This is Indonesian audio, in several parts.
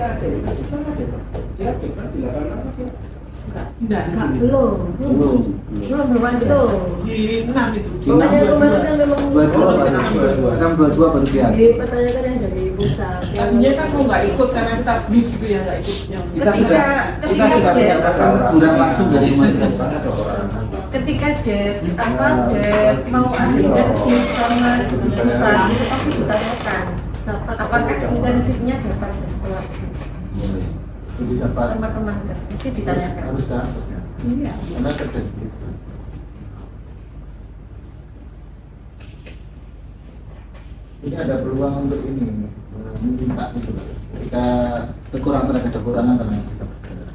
ada intensitas ada Pak. Kira-kira di 88 Enggak, belum ada. di 6 itu. Makanya kemarin kan memang 22 baru dia. dipertanyakan yang dari pusat. Tadinya kan mau nggak ikut karena tadi gitu ya nggak ikut yang Kita sudah mendapatkan teguran langsung dari Kemenkes. Ketika des mau intensif sama pusat itu pasti ditanyakan apakah intensifnya dapat setelah Jadi dapat sama Kemenkes mesti ditanyakan. harus dapat ya. Iya. Karena terjadi. Ini ada peluang untuk ini minta itu ketika kekurangan tenaga kerja.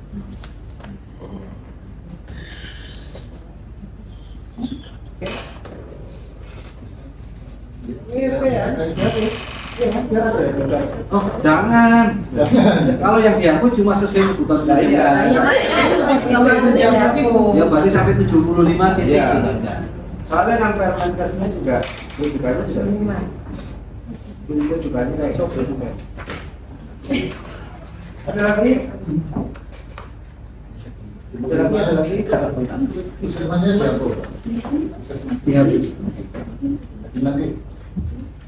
Oh jangan. Kalau yang dihapus cuma sesuai kebutuhan Iya. ya berarti sampai 75 titik Iya. gitu aja. Soalnya yang Permenkesnya juga rujukannya sudah rujukannya kayak sok juga. Ada lagi? Ada lagi? Semuanya dihapus. Dihabis. Nanti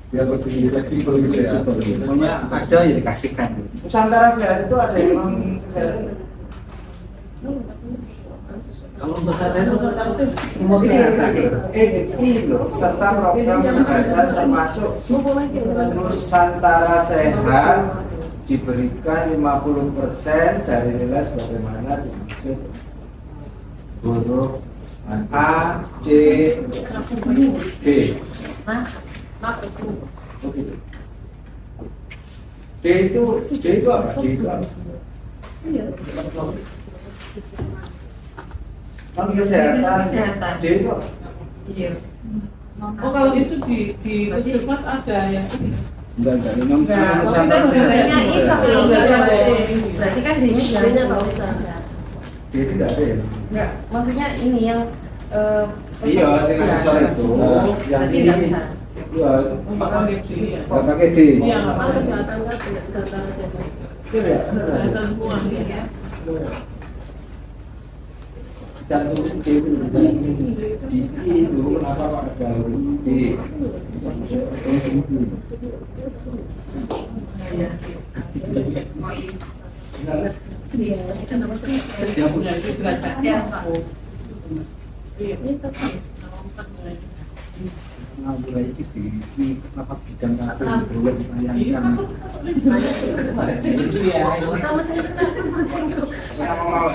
biar lebih fleksibel gitu ya. Pokoknya ada ya dikasihkan. Nusantara Sehat itu ada yang memang kesehatan. Kalau untuk semua kesehatan EHI loh, serta program penugasan termasuk Nusantara Sehat diberikan 50% dari nilai sebagaimana dimaksud huruf A, C, D. Oh gitu. D itu apa? D itu apa? Non kesehatan. D itu apa? Iya. Oh kalau itu di puskesmas ada yang ini. Enggak, memang Enggak, Nusantara maksudnya Sehat. hubungannya ini sama berarti kan ini Sebenarnya nggak usah. D tidak ada ya? enggak, maksudnya ini yang Iya, sing asal itu. Yang berarti ini. nggak bisa. Iya, itu Enggak pakai D ya. nggak pakai D. Iya, nggak Kalau pakai D. kesehatan kan data sehat. Iya. Kesehatan semua ya. Jantung D itu di itu kenapa Pak ada huruf D? Ngawur aja ini rapat bidang apa yang dibayangkan. Itu ya. Sama sih Mau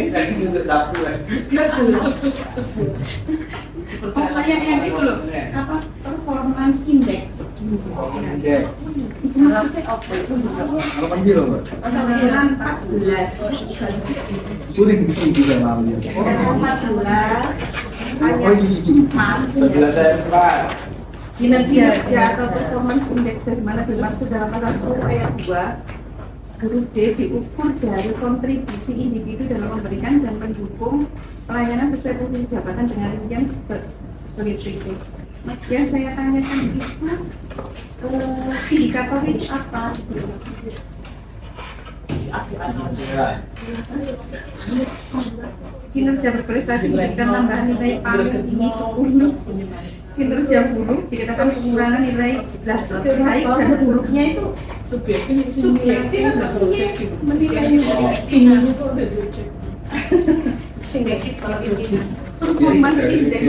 dari situ tapi Pokoknya yang itu loh, apa performance index. ya. Apa ini loh, Mbak? Sembilan 14. Kuning sih juga malunya. 14 Oh ini. Sebelah saya Pak. kinerja atau performance index dari mana dimaksud dalam pasal 10 ayat 2 huruf D diukur dari kontribusi individu dalam memberikan dan mendukung pelayanan sesuai fungsi jabatan dengan rincian sebagai berikut. Yang saya tanyakan itu indikator itu apa? Kinerja berprestasi diberikan tambahan nilai paling tinggi 10. Kinerja buruk dikatakan pengurangan nilai baik dan buruknya itu Subjektif subjektif menilai ini itu udah dicek. performance index.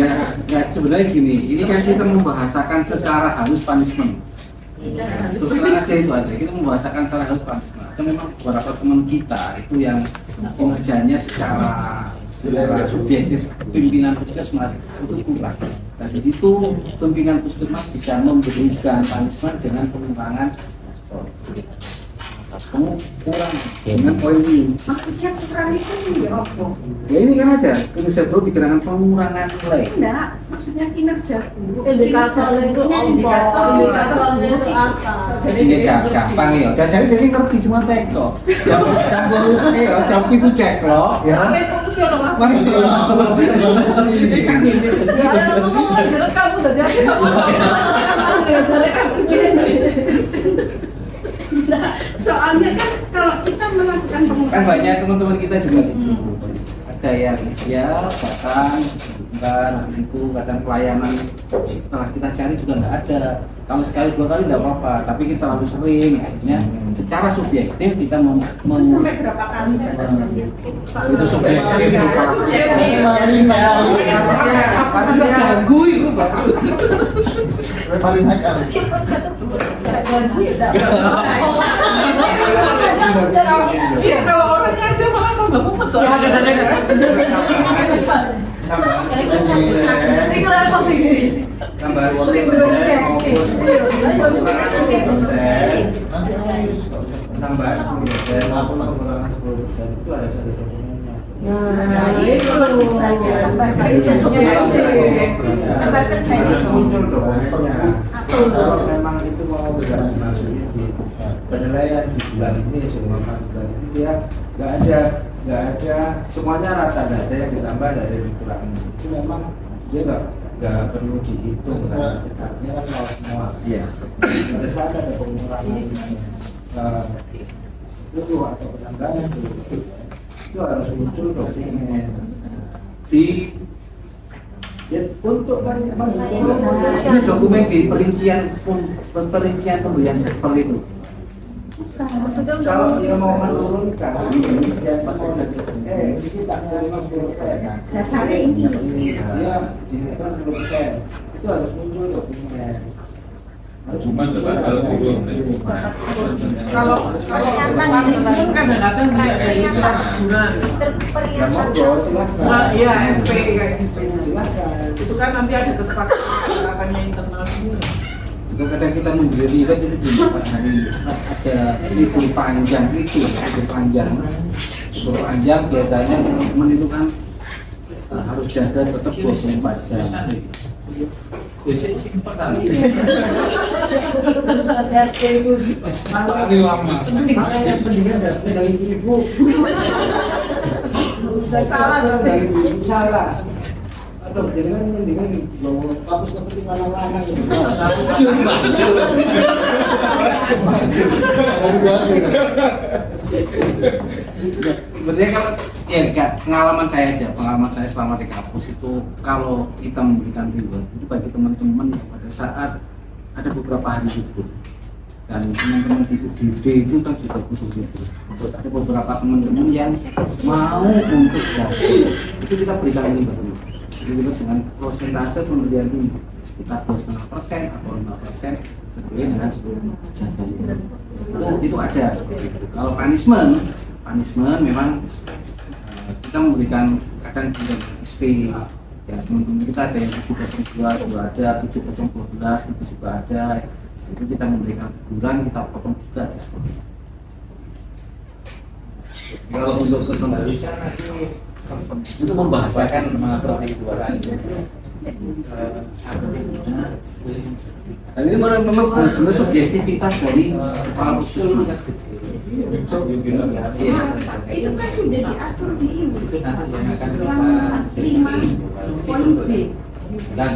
Ya, sebenarnya gini, ini kan kita membahasakan secara halus punishment. Terus terang aja itu aja, kita membahasakan secara halus punishment. Atau memang beberapa teman kita itu yang kinerjanya secara subjektif pimpinan puskesmas itu kurang. Dan di situ pimpinan puskesmas bisa memberikan punishment dengan pengurangan kurang dengan poin ini. Maksudnya kurang itu ya apa? Ya ini kan ada kinerja buruk dikenakan pengurangan nilai. Enggak, maksudnya kinerja buruk. Indikator itu Indikator indikatornya itu apa? Jadi gampang ya. Jadi dia ngerti cuma teko. Campur ya, campur itu cek lo ya. Mari sih. Ya, kamu udah jadi apa? Kamu jadi kamu gini. soalnya kan kalau kita melakukan Kan pemutaran banyak teman-teman kita juga gitu. Ada yang ya datang sebentar, habis itu kadang pelayanan setelah kita cari juga nggak ada. Kalau sekali dua kali nggak apa-apa, tapi kita terlalu sering, akhirnya secara subjektif kita itu sampai berapa kali? itu subjektif. Ada ganggu itu bagus. paling nakal. Iya, kalau orangnya ada malah tambah mumet soalnya kadang-kadang. Tambah 20% tambahan 10%, pengurangan 10% itu harus ada dokumennya. Harus muncul dokumennya. Kalau memang itu mau berjalan masuknya di penilaian di bulan ini, semua bulan ini dia nggak ada semuanya rata, nggak ada yang ditambah, nggak ada yang dikurangi. Itu memang dia nggak perlu dihitung kan, artinya kan kalau semua. Iya. Pada saat ada pengurangan itu atau penambahan itu harus muncul dokumen Di ya, untuk ini dokumen di perincian pembelian seperti itu. kalau dia mau menurunkan dia mau dari ini tak mau 50%. Dasarnya ini. Dia dinaikkan 10%. Itu harus muncul dokumen. Cuma kalau turun Kalau itu kadang-kadang kayak dari surat teguran. Ya monggo silakan. Iya, SP kayak gitu. Silakan. Itu kan nanti ada kesepakatan internal semua. Juga kadang kita membeli event itu juga pas hari pas ada libur panjang libur panjang biasanya teman-teman itu kan harus jaga tetap 24 jam. Ini lama. Makanya pendidikan dari ibu. Salah dong dari ibu salah. Aduh, jangan mendingan bawa kampus seperti mana-mana gitu. Sebenarnya kalau ya enggak, pengalaman saya selama di kampus itu kalau kita memberikan reward itu bagi teman-teman yang pada saat ada beberapa hari libur dan teman-teman di UGD itu kan juga butuh libur. Ada beberapa teman-teman yang mau untuk jasa itu kita berikan ini baru. Jadi kita dengan prosentase pemberian ini sekitar 2,5% atau 5% sesuai dengan seluruh jasa itu ada seperti itu. Kalau punishment memang kita memberikan kadang tidak SP ya, teman-teman kita ada yang 702 juga ada, 7012 itu juga ada, itu kita memberikan teguran, kita potong juga jasa. Kalau untuk kepengaruhan itu membahasakan seperti itu dan ini memang benar subjektivitas dari kepala puskesmas. Itu kan sudah diatur di ini. Yang 5 poin B. Dan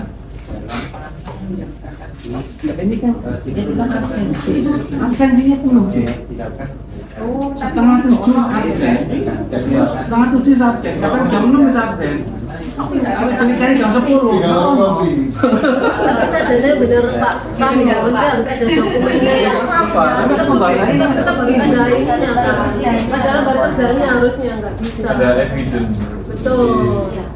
ini kan absensinya penuh Oh, setengah 7 absen, setengah 7 absen, kadang jam 6 bisa absen. Jadi cari jam 10. Tinggal kopi. Tapi saja benar Pak Pramono harus ada dokumennya ya. Apa? Tapi kan membayarnya Kita tetap harus ada ininya kan. Padahal baru kerjanya harusnya nggak bisa. ada evidence. Betul.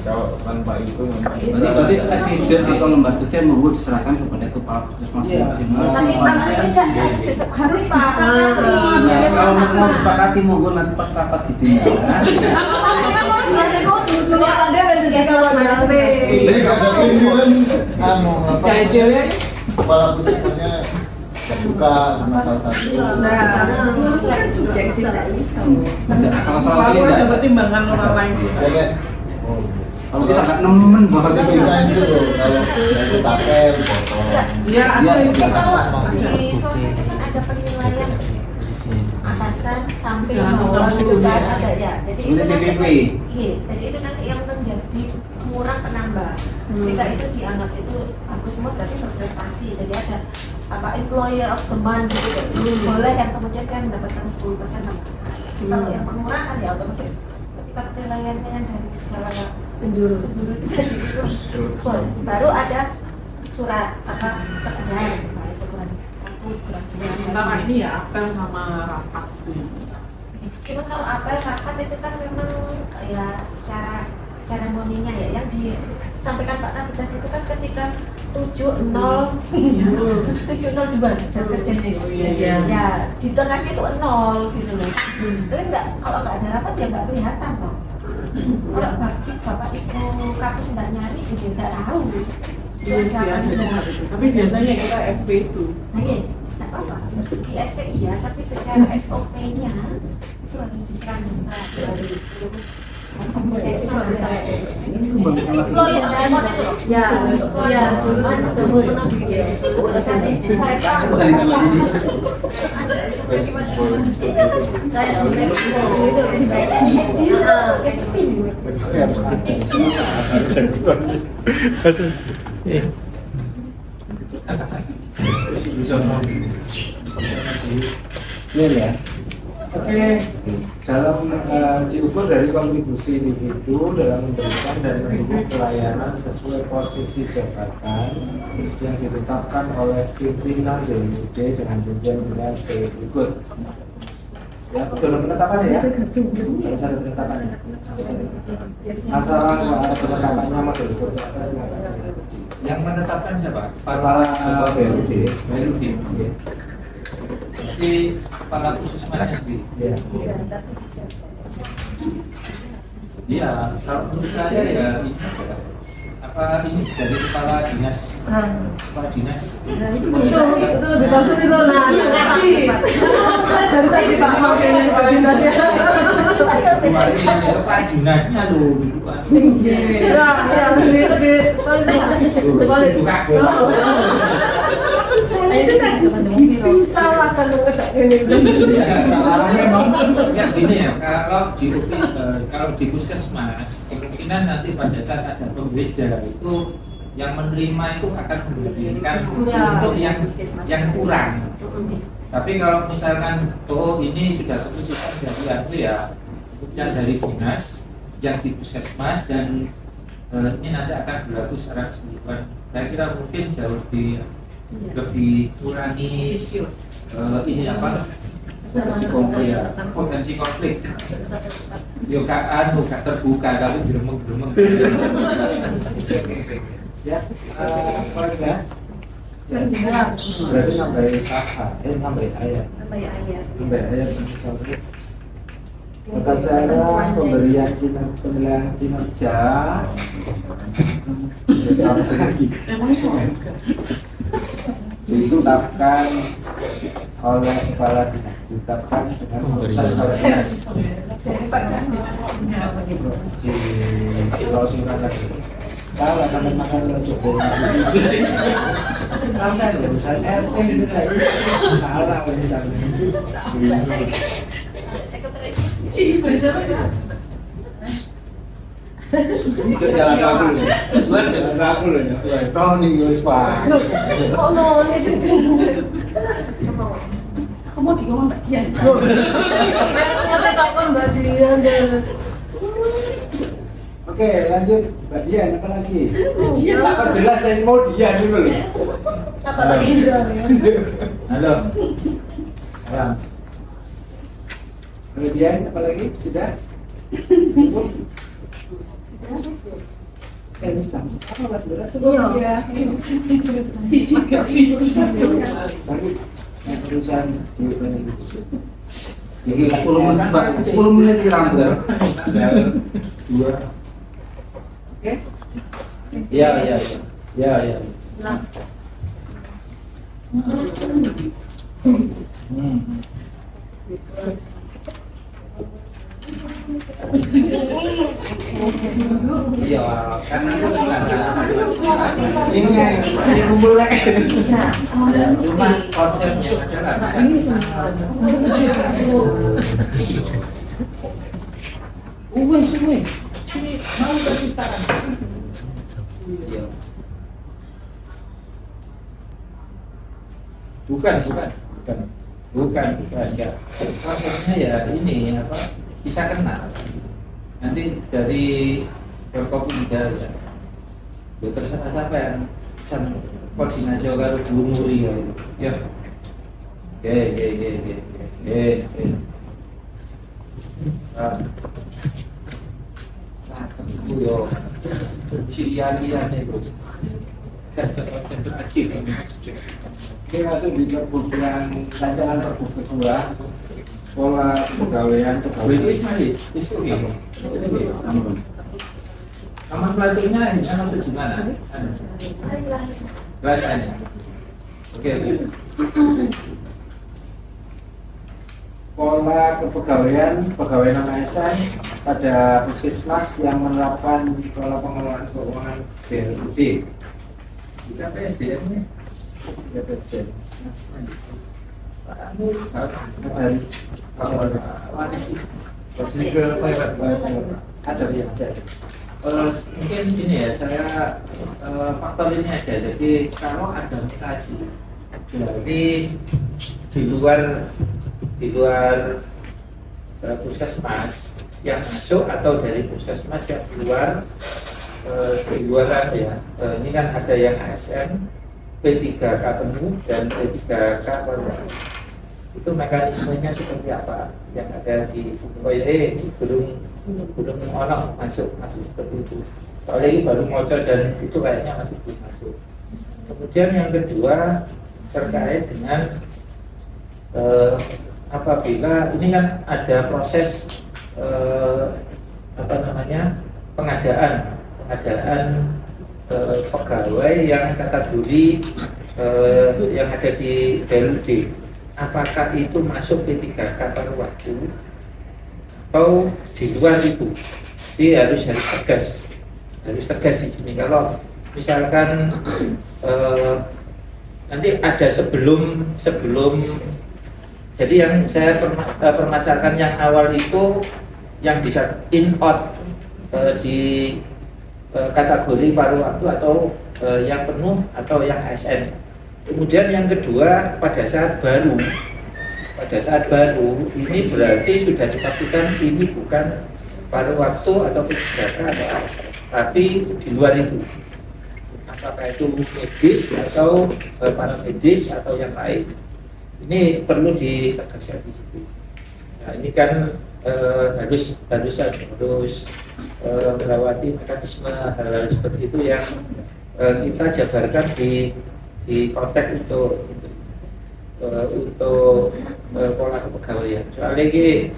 Kalau tanpa itu Berarti evidence atau lembar kerja mau diserahkan kepada kepala puskesmas Tapi Pak masing-masing. harus disepakati semua. Nah, kalau mau disepakati monggo nanti pas rapat di dinas. ujung-ujungnya ada verifikasi kelas BSP. Jadi kalau ini kan Jajilnya kepala puskesmasnya buka sama salah satu. Nah, itu kan subjektif nggak bisa. Salah-salah selalu ini ada enggak. pertimbangan orang lain juga. Ya kan? Kalau kita nggak nemen banget Seperti kita itu loh, kalau dari pakai dipotong. Iya, ada Iya, itu. iya. Kalau di sosial kan ada penilaian atasan sampai Jangan bawah terlalu itu kan sekunder. ada ya. Jadi Seperti itu nanti TPP. iya, jadi itu nanti yang menjadi kurang penambah. Ketika itu dianggap itu bagus bagus semua berarti berprestasi. Jadi ada apa employer of the month gitu. Boleh yang kemudian kan mendapatkan 10% tambah. Kalau yang pengurangan ya otomatis ketika penilaiannya yang dari segala penjuru baru ada surat apa teguran baik teguran 1 teguran 2. Antara ini ya apel sama rapat. Cuma kalau apel rapat itu kan memang ya secara seremoninya ya yang disampaikan Pak Kapiten itu kan ketika 70 dibaca jam kerjanya ya di tengahnya itu 0 gitu loh. Tapi enggak, kalau nggak ada rapat ya nggak kelihatan kok. Kalau bapak ibu kampus nggak nyari juga nggak tahu. Iya sih ada itu. Tapi biasanya kita SP itu. Nah iya, nggak apa-apa. Di SPI ya, tapi secara SOP-nya itu harus diserahkan. Ya, ya, dulu kan sudah mau pernah bikin. Balikan lagi nih. Kayak itu lebih baik. Clear ya. Oke, dalam diukur dari kontribusi individu dalam memberikan dan mendukung pelayanan sesuai posisi jabatan yang ditetapkan oleh pimpinan DUD dengan rincian berikut. Ya, dalam penetapan ya. Harus ada penetapannya. Masalah ada penetapannya sama DUD. Yang menetapkan siapa? Kepala BUD. BUD. Jadi kepala khusus mana sendiri? Ya. Iya, kalau menurut saya ya ini apa ini dari kepala dinas, kepala dinas. Itu lebih bagus itu nah. Dari tadi Pak mau pengen sebagai dinas ya. Kepala dinasnya loh, dudukan. Ya, ya lebih balik. Itu kan salah satu ngecek ini. Ya gini ya, kalau di puskesmas kemungkinan nanti pada saat ada pembeda itu yang menerima itu akan memberikan untuk yang kurang. Tapi kalau misalkan ini sudah keputusan dari ya keputusan dari dinas yang di puskesmas dan ini nanti akan berlaku secara keseluruhan. Saya kira mungkin jauh lebih kurangi ini apa potensi konflik yo gak terbuka tapi gremeng-gremeng Ya, kelas berarti sampai sampai ayat. Sampai ayat. Sampai ayat. Tata cara pemberian penilaian kinerja ditetapkan oleh kepala dinas, ditetapkan dengan keputusan kepala dinas. Di closing lagi. Salah sampai makan lo Jokowi. Sampai urusan RT itu lagi. Salah misalnya. Itu jalan aku loh. Jalan aku loh. Tony guys Pak. Oh no, ini sih. Kamu di ngomong Mbak Dian. Ternyata kapan Mbak Dian deh. Oke, lanjut Mbak Dian, apa lagi? Tak perjelas yang mau Dian dulu loh. Apa lagi? Halo. Salam. Halo Dian, apa lagi? Sudah? Cukup? Apa mas berat? Iya. Tapi urusan Jadi 10 menit dirambut. 2. Oke? Iya. Iya, karena ini kumpul lagi. Cuma konsepnya adalah Sini mau kasih sekarang. Iya. bukan ya. Prosesnya ya ini apa bisa kena. Nanti dari Forkopimda ya terserah sampean koordinasi karo Bu Muri ya. Oke. Yo Sirian-irian itu. Ini masuk di kebutuhan rancangan Pergub kedua, pola kepegawaian Aman pelatihnya ini masuk di mana? Bacanya. Oke. pola kepegawaian pegawai non ASN pada puskesmas yang menerapkan pola pengelolaan keuangan BLUD. Kita PSDM nih. Ya PSDM. Mas Haris. Ada yang saya. Mungkin sini ya saya faktor ini aja. Jadi kalau ada mutasi dari di luar puskesmas yang masuk atau dari puskesmas yang keluar di luaran ya, ini kan ada yang ASN P3K penuh dan P3K baru. Itu mekanismenya seperti apa yang ada di sini? Belum orang masuk seperti itu. Kalau ini baru ngocor dan itu kayaknya masih belum masuk. Kemudian yang kedua terkait dengan apabila ini kan ada proses pengadaan pegawai yang kategori yang ada di BLUD, apakah itu masuk P3K paruh waktu atau di luar itu? Jadi harus tegas di sini. Kalau misalkan nanti ada sebelum jadi yang saya permasalahkan yang awal itu yang bisa in out di kategori paruh waktu atau yang penuh atau yang ASN. Kemudian yang kedua pada saat baru ini berarti sudah dipastikan ini bukan paruh waktu atau P3K atau ASN, tapi di luar itu. Apakah itu medis atau paramedis atau yang lain? Ini perlu ditegaskan di situ. Nah, ini kan harus melewati mekanisme hal-hal seperti itu yang kita jabarkan di konteks untuk pola kepegawaian. Soalnya ini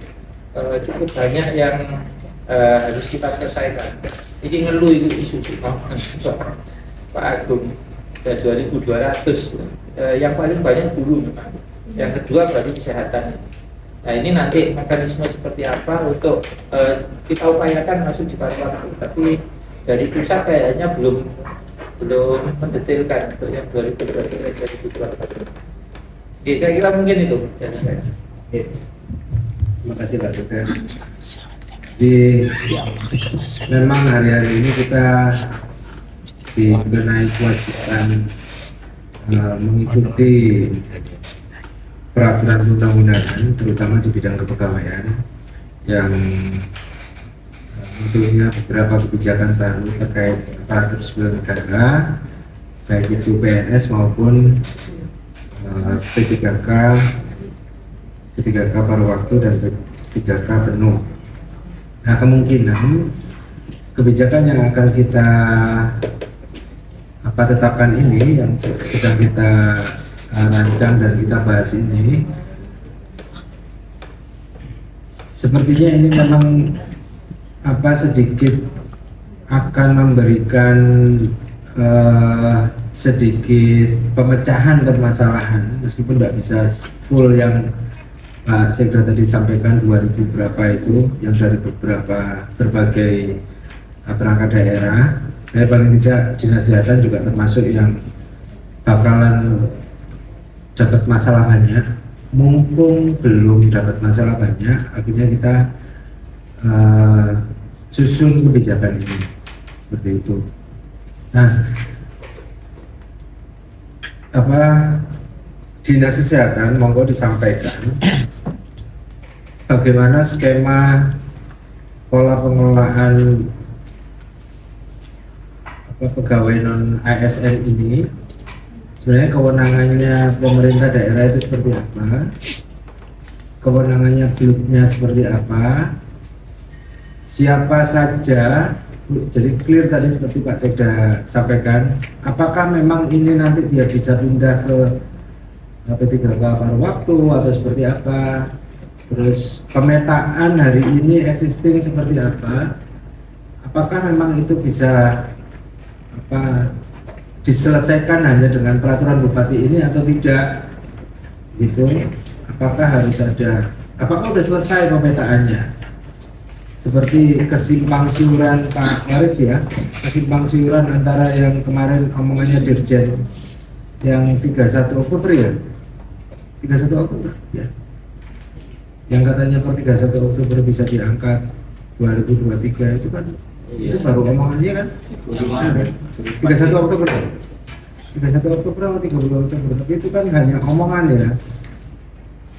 cukup banyak yang harus kita selesaikan. Ini ngeluh isu Pak Agung, 2.200. Yang paling banyak guru memang. Yang kedua baru kesehatan. Nah ini nanti mekanisme seperti apa untuk kita upayakan masuk di paruh waktu, tapi dari pusat kayaknya belum mendetailkan untuk yang 2024. Oke, saya kira mungkin itu dari saya. Yes. Terima kasih Pak Dokter. Memang hari-hari ini kita dikenai kewajiban mengikuti peraturan undang-undangan terutama di bidang kepegawaian yang tentunya beberapa kebijakan baru terkait aparatur sipil negara baik itu PNS maupun P3K paruh waktu dan P3K penuh. Nah kemungkinan kebijakan yang akan kita tetapkan ini yang sedang kita rancang dan kita bahas ini, sepertinya ini memang sedikit akan memberikan sedikit pemecahan permasalahan meskipun tidak bisa full yang Pak Sekda tadi sampaikan 2000 berapa itu yang dari berbagai perangkat daerah. Tapi paling tidak dinas kesehatan juga termasuk yang bakalan dapat masalah banyak. Mumpung belum dapat masalah banyak, akhirnya kita susun kebijakan ini seperti itu. Nah, Dinas Kesehatan monggo disampaikan bagaimana skema pola pengelolaan pegawai non ASN ini. Sebenarnya kewenangannya pemerintah daerah itu seperti apa, kewenangannya BLUK-nya seperti apa, siapa saja. Jadi clear tadi seperti Pak Sekda sampaikan, apakah memang ini nanti dia bisa pindah ke P3K paruh waktu atau seperti apa, terus pemetaan hari ini existing seperti apa, apakah memang itu bisa diselesaikan hanya dengan peraturan bupati ini atau tidak gitu, apakah harus ada, apakah sudah selesai pemetaannya seperti kesimpang siuran Pak Waris ya, kesimpang siuran antara yang kemarin omongannya Dirjen yang 31 Oktober ya, 31 Oktober ya, yang katanya per 31 Oktober bisa diangkat 2023 itu kan itu baru omongannya kan 31 Oktober 31 Oktober atau 30 Oktober, tapi itu kan hanya omongan ya,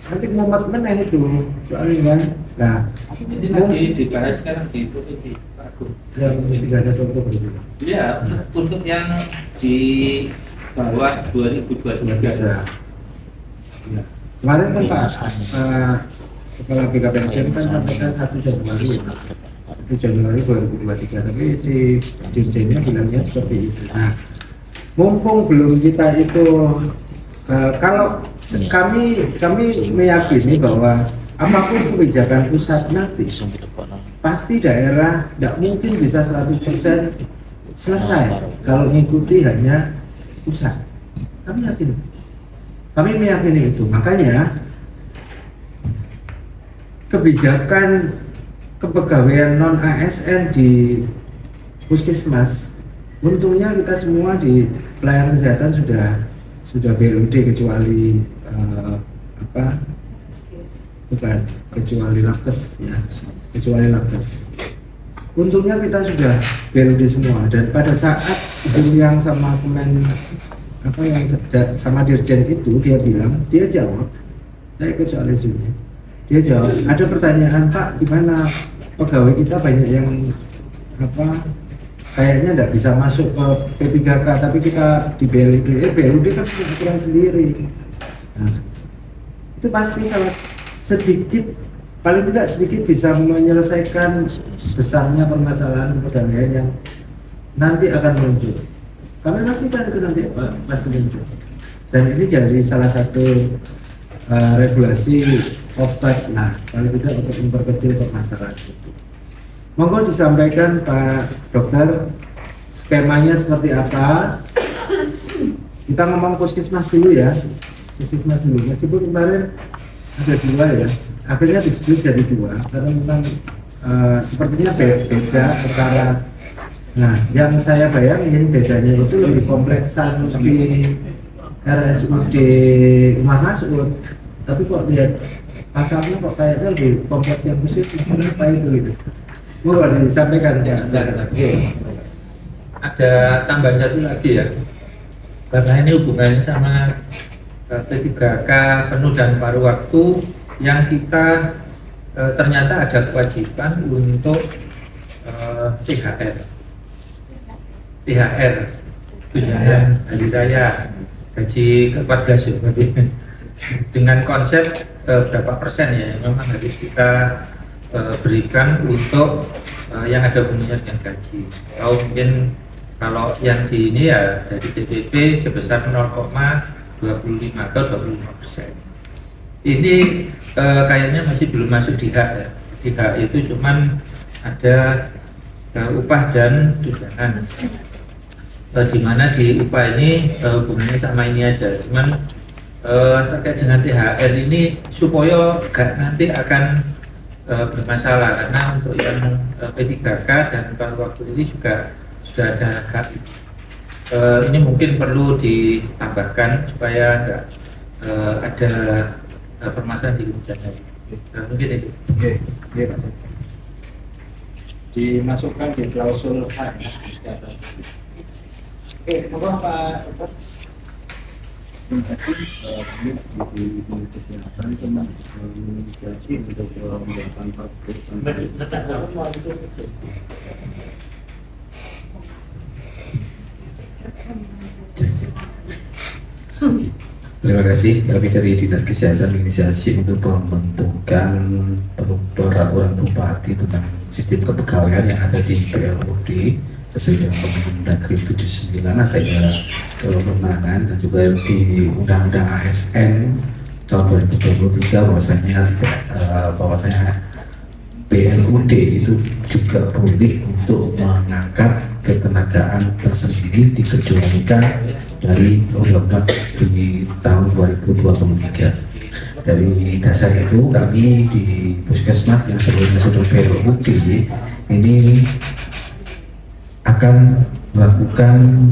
nanti mumet meneh itu soalnya kan. Nah ini lagi dibahas sekarang di Provinsi Pak Agung yang 31 Oktober itu ya, untuk yang di bawah 2023 ya. Kemarin kan Pak Kepala BKPSDM kan sampaikan 1 Januari 2023, tapi si dirjennya bilangnya seperti itu. Nah, mumpung belum kita itu kalau kami meyakini bahwa apapun kebijakan pusat nanti pasti daerah tidak mungkin bisa 100% selesai kalau mengikuti hanya pusat. Kami meyakini itu. Makanya kebijakan kepegawaian non ASN di puskesmas, untungnya kita semua di pelayanan kesehatan sudah BLUD kecuali kecuali Nakes ya, kecuali Nakes. Untungnya kita sudah BLUD semua, dan pada saat yang sama sama Dirjen itu dia jawab, saya ikut soal isunya. Dia jawab, ada pertanyaan Pak, gimana pegawai kita banyak yang kayaknya tidak bisa masuk ke P3K, tapi kita di BLUD kan punya aturan sendiri. Nah, itu pasti sedikit, paling tidak sedikit bisa menyelesaikan besarnya permasalahan kepegawaian yang nanti akan muncul. Kami pastikan itu nanti pasti muncul. Dan ini jadi salah satu regulasi obat, nah paling tidak untuk memperkecil permasalahan itu. Monggo disampaikan Pak Dokter skemanya seperti apa. Kita ngomong puskesmas dulu ya, puskesmas dulu. Meskipun kemarin ada 2 ya, akhirnya disebut jadi 2 karena memang sepertinya beda perkara. Nah, yang saya bayangin bedanya itu lebih kompleksan di RSUD Umar Masud, tapi kok lihat pasalnya kok kayaknya lebih kompleks yang khusus, apa itu gitu. Mau disampaikan ya. Ada tambahan satu lagi ya, karena ini hubungannya sama P3K penuh dan paruh waktu yang kita ternyata ada kewajiban untuk THR tunjangan hari raya gaji ke-14 ya, dengan konsep berapa persen ya yang memang harus kita berikan untuk yang ada hubungannya dengan gaji, atau mungkin kalau yang di ini ya dari TPP sebesar 0,25 atau 25%. Ini kayaknya masih belum masuk di hak ya. Di hak itu cuman ada upah dan tunjangan. Di mana di upah ini hubungannya sama ini aja, cuman terkait dengan THR ini supaya nanti akan bermasalah, karena untuk yang P3K dan paruh waktu ini juga sudah ada hak. Ini mungkin perlu ditambahkan supaya enggak ada permasalahan di kemudian hari. Mungkin itu. Oke, Pak. Dimasukkan di klausul hak. Oke, monggo Pak. di kesehatan itu menginisiasi untuk membuatkan perusahaan. Terima kasih. Kami dari Dinas Kesehatan menginisiasi untuk pembentukan peraturan Bupati tentang sistem kepegawaian yang ada di PLUD sesuai dengan Permendagri 79 adanya kewenangan dan juga di Undang-Undang ASN tahun 2023 bahwasanya PLUD itu juga boleh untuk mengangkat ketenagaan tersendiri dikecualikan dari undang-undang di tahun 2023. Dari dasar itu kami di Puskesmas yang sebelumnya sudah PLUD ini akan melakukan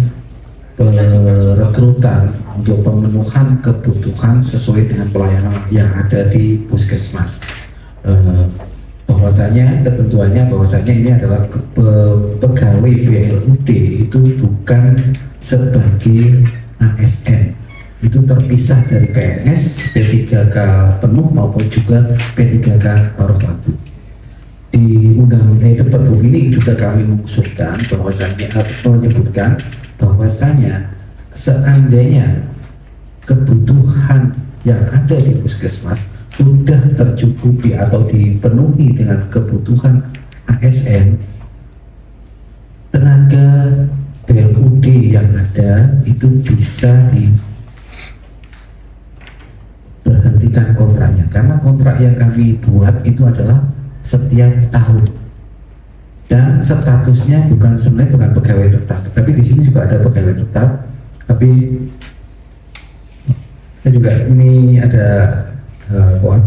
perekrutan untuk pemenuhan kebutuhan sesuai dengan pelayanan yang ada di Puskesmas. Bahwasanya ketentuannya bahwasanya ini adalah pegawai PLUD itu bukan sebagai ASN, itu terpisah dari PNS, P3K penuh maupun juga P3K paruh waktu. Di Undang-Undang Pergub ini juga kami mengusulkan bahwasanya menyebutkan bahwasanya seandainya kebutuhan yang ada di Puskesmas sudah tercukupi atau dipenuhi dengan kebutuhan ASN, tenaga PLUD yang ada itu bisa diberhentikan kontraknya, karena kontrak yang kami buat itu adalah setiap tahun dan statusnya sebenarnya bukan pegawai tetap, tapi di sini juga ada pegawai tetap, tapi juga ini ada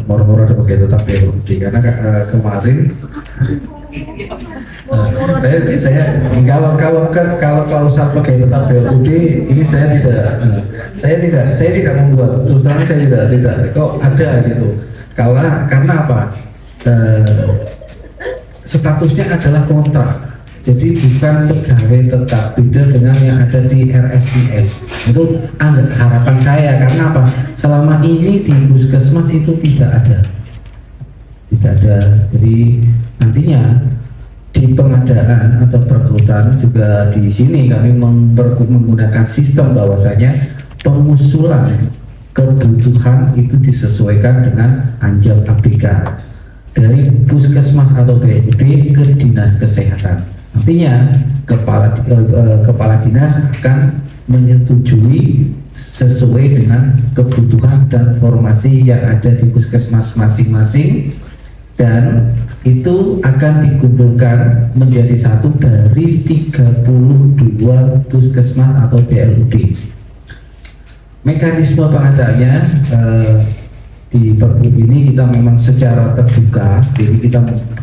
moro-moro ada pegawai tetap PLUD karena kemarin kalau klausul pegawai tetap PLUD ini saya tidak membuat, terus terang saya tidak kok ada gitu, karena apa? Statusnya adalah kontrak, jadi bukan pegawai tetap, beda dengan yang ada di RSIS. Itu harapan saya, karena apa? Selama ini di Puskesmas itu tidak ada. Jadi nantinya di pengadaan atau perekrutan juga di sini kami menggunakan sistem bahwasanya pengusulan kebutuhan itu disesuaikan dengan anjal ABK dari Puskesmas atau PLUD ke Dinas Kesehatan. Artinya kepala dinas akan menyetujui sesuai dengan kebutuhan dan formasi yang ada di Puskesmas masing-masing, dan itu akan dikumpulkan menjadi satu dari 32 Puskesmas atau PLUD. Mekanisme pengadaannya di Pergub ini kita memang secara terbuka, jadi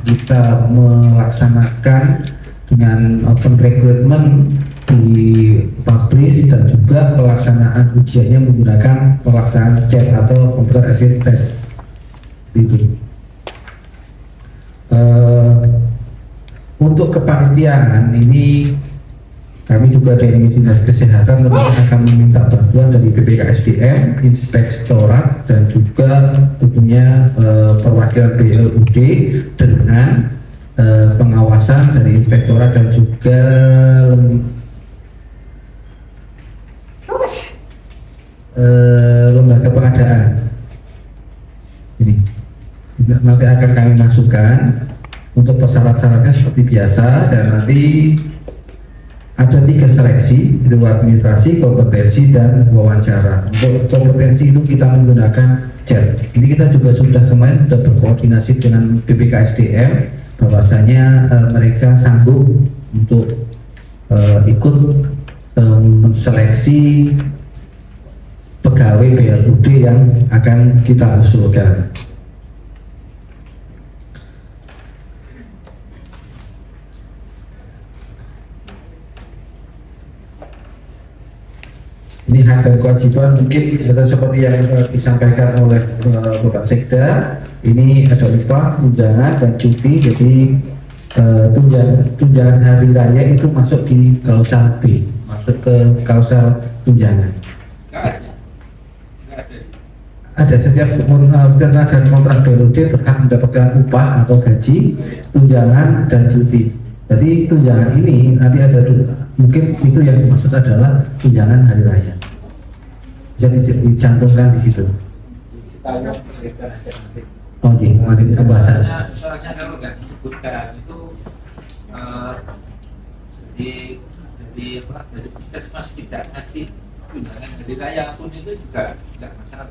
kita melaksanakan dengan open recruitment, dipublish, dan juga pelaksanaan ujiannya menggunakan pelaksanaan chat atau computer assisted test. Itu. Untuk kepanitiaan ini kami juga dari Dinas Kesehatan akan meminta bantuan dari BPKSDM, Inspektorat, dan juga tentunya perwakilan PLUD dengan pengawasan dari Inspektorat dan juga lembaga pengadaan. Ini nanti akan kami masukkan untuk persyarat-syaratnya seperti biasa, dan nanti ada 3 seleksi, itu administrasi, kompetensi, dan wawancara. Untuk kompetensi itu kita menggunakan chat. Ini kita juga sudah kemarin berkoordinasi dengan BPKSDM bahwasanya mereka sanggup untuk ikut menseleksi pegawai PLUD yang akan kita usulkan. Ini hak dan kewajiban mungkin seperti yang disampaikan oleh Bapak Sekda. Ini ada upah, tunjangan, dan cuti. Jadi tunjangan hari raya itu masuk di klausul B, masuk ke klausul tunjangan. Ada setiap tenaga kontrak BLOD berhak mendapatkan upah atau gaji, tunjangan dan cuti. Jadi tunjangan ini nanti ada mungkin itu yang dimaksud adalah tunjangan hari raya. Bisa dicantumkan di situ. Oh, iya, mari kita bahas. Soalnya kalau nggak disebutkan itu dari puskesmas tidak ngasih tunjangan hari raya pun itu juga tidak masalah.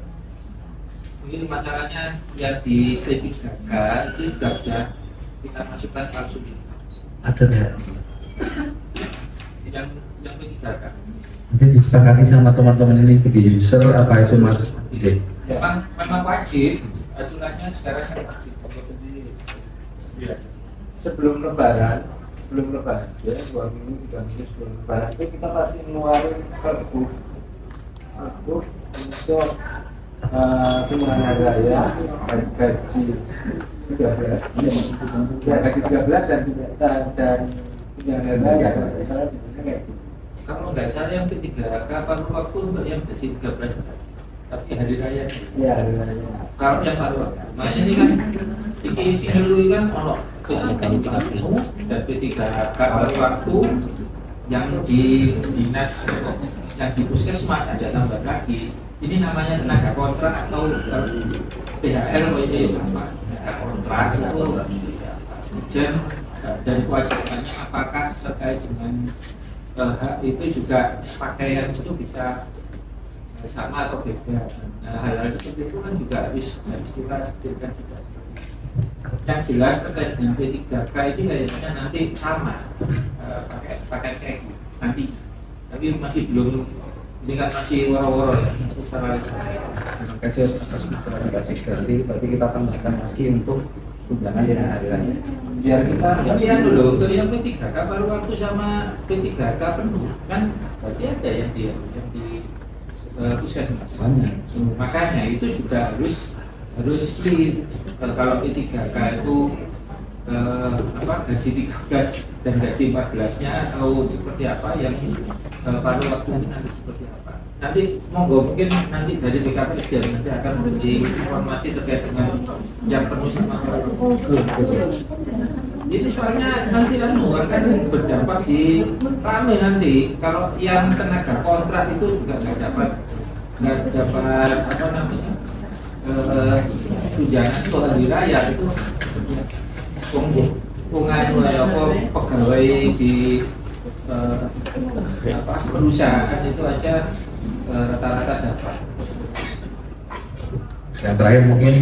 Mungkin masalahnya yang di P3K itu sudah kita masukkan klausul ini. Ada ya. Yang P3K. Nanti disepakati sama teman-teman ini di user apa itu masuk. Memang wajib, aturannya sekarang kan wajib. Ya. Sebelum lebaran ya 2 minggu 3 minggu sebelum lebaran itu kita pasti ngeluarin pergub untuk tunjangan raya gaji 13 gaji 13 dan tunjangan raya kalau misalnya judulnya kayak gitu. Kalau nggak salah yang P3K paruh waktu untuk yang gaji 13 tapi hari raya. Iya, hari raya. Kalau yang paruh waktu, makanya ini kan isi dulu kan ono P3K dan P3K paruh waktu yang di dinas, yang di puskesmas ada tambah lagi. Ini namanya tenaga kontrak atau PHL ini sama tenaga kontrak itu dan kewajibannya apakah terkait dengan hak itu juga pakaian itu bisa sama atau beda. Nah, hal-hal seperti itu kan juga harus kita pikirkan juga. Yang jelas terkait dengan P3K itu kayaknya nanti sama pakai kayak nanti, tapi masih belum. Ini kan masih woro-woro ya, secara Terima kasih atas klarifikasi. Berarti kita tambahkan lagi untuk tunjangan hari raya. Biar kita tapi ya dulu untuk yang P3K paruh waktu sama P3K penuh kan berarti ada yang di puskesmas. Makanya itu juga harus clear. Kalau P3K itu gaji 13 dan gaji 14-nya atau seperti apa yang paruh waktu nanti seperti apa. Nanti monggo mungkin nanti dari BKPSDM nanti akan memberi informasi terkait dengan yang penuh sama ini soalnya nanti akan berdampak di rame nanti kalau yang tenaga kontrak itu juga nggak dapat apa namanya tunjangan untuk hari raya itu pegawai di perusahaan itu aja rata-rata dapat. Yang terakhir mungkin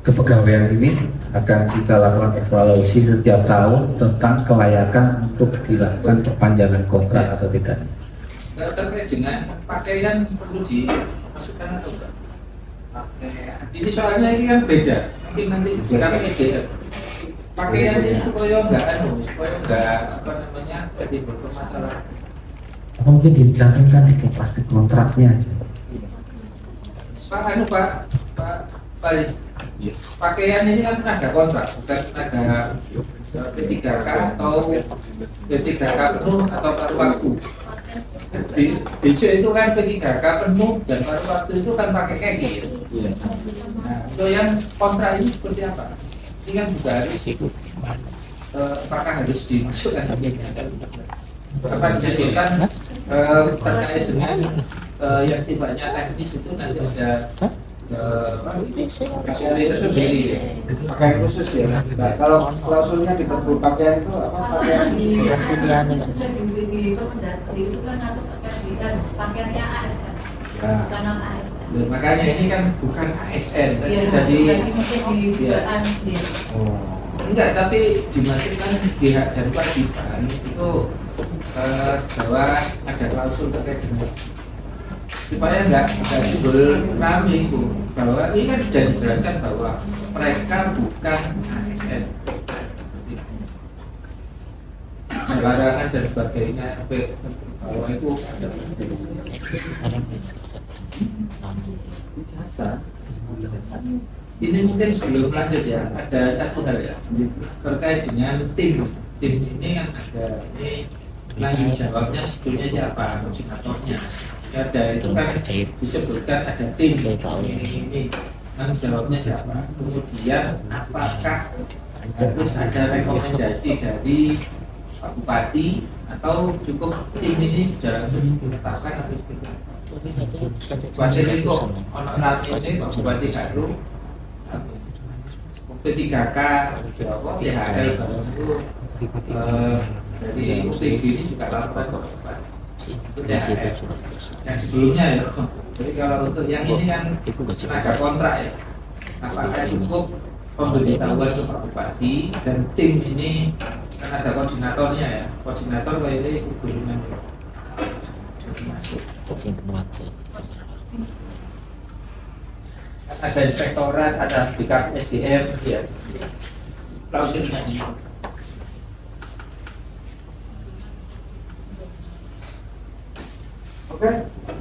kepegawaian ini akan kita lakukan evaluasi setiap tahun tentang kelayakan untuk dilakukan perpanjangan kontrak atau tidak. Terkait dengan pakaian perlu dimasukkan atau enggak? Ini soalnya ini kan beda. Mungkin nanti bisa PJF. Pakaian ini supaya enggak jadi bermasalah. Apa mungkin dicantumkan di plastik kontraknya aja. Pak Faris, pakaian ini kan tenaga kontrak, bukan tenaga P3K atau P3K penuh atau paruh waktu. Besok itu kan P3K penuh dan paruh waktu itu kan pakai kaki. Nah, untuk yang kontrak ini seperti apa? Ini kan juga harus apakah harus dimasukkan apa disebutkan terkait dengan yang sifatnya teknis itu nanti ada pakaian khusus ya. Nah, kalau klausulnya di pergub pakaian itu apa pakaian di Kemendagri itu kan atau pakaiannya ASN, bukan non ASN. Makanya ini kan bukan ASN, jadi enggak, tapi dimasukkan di hak dan kewajiban itu bahwa ada klausul terkait dengan supaya enggak timbul rame itu bahwa ini kan sudah dijelaskan bahwa mereka bukan ASN, larangan dan sebagainya bahwa itu ada ini mungkin sebelum lanjut ya ada satu hal ya terkait dengan tim ini kan ada ini tanggung jawabnya sebetulnya siapa koordinatornya ada itu kan disebutkan ada tim ini tanggung jawabnya siapa, kemudian apakah harus ada rekomendasi dari Pak Bupati atau cukup tim ini sudah langsung ditetapkan atau seperti itu ono saat ini Pak Bupati Karo P3K Jawa PHL itu dari UPG ini juga laporan ke Pak Bupati. Yang sebelumnya ya, jadi kalau untuk yang ini kan tenaga kontrak ya, apakah cukup pemberitahuan ke Pak Bupati dan tim ini kan ada koordinatornya ya, koordinator kayak ini sebelumnya masuk. Ada inspektorat, ada BKS SDM ya, klausulnya ini. Oke,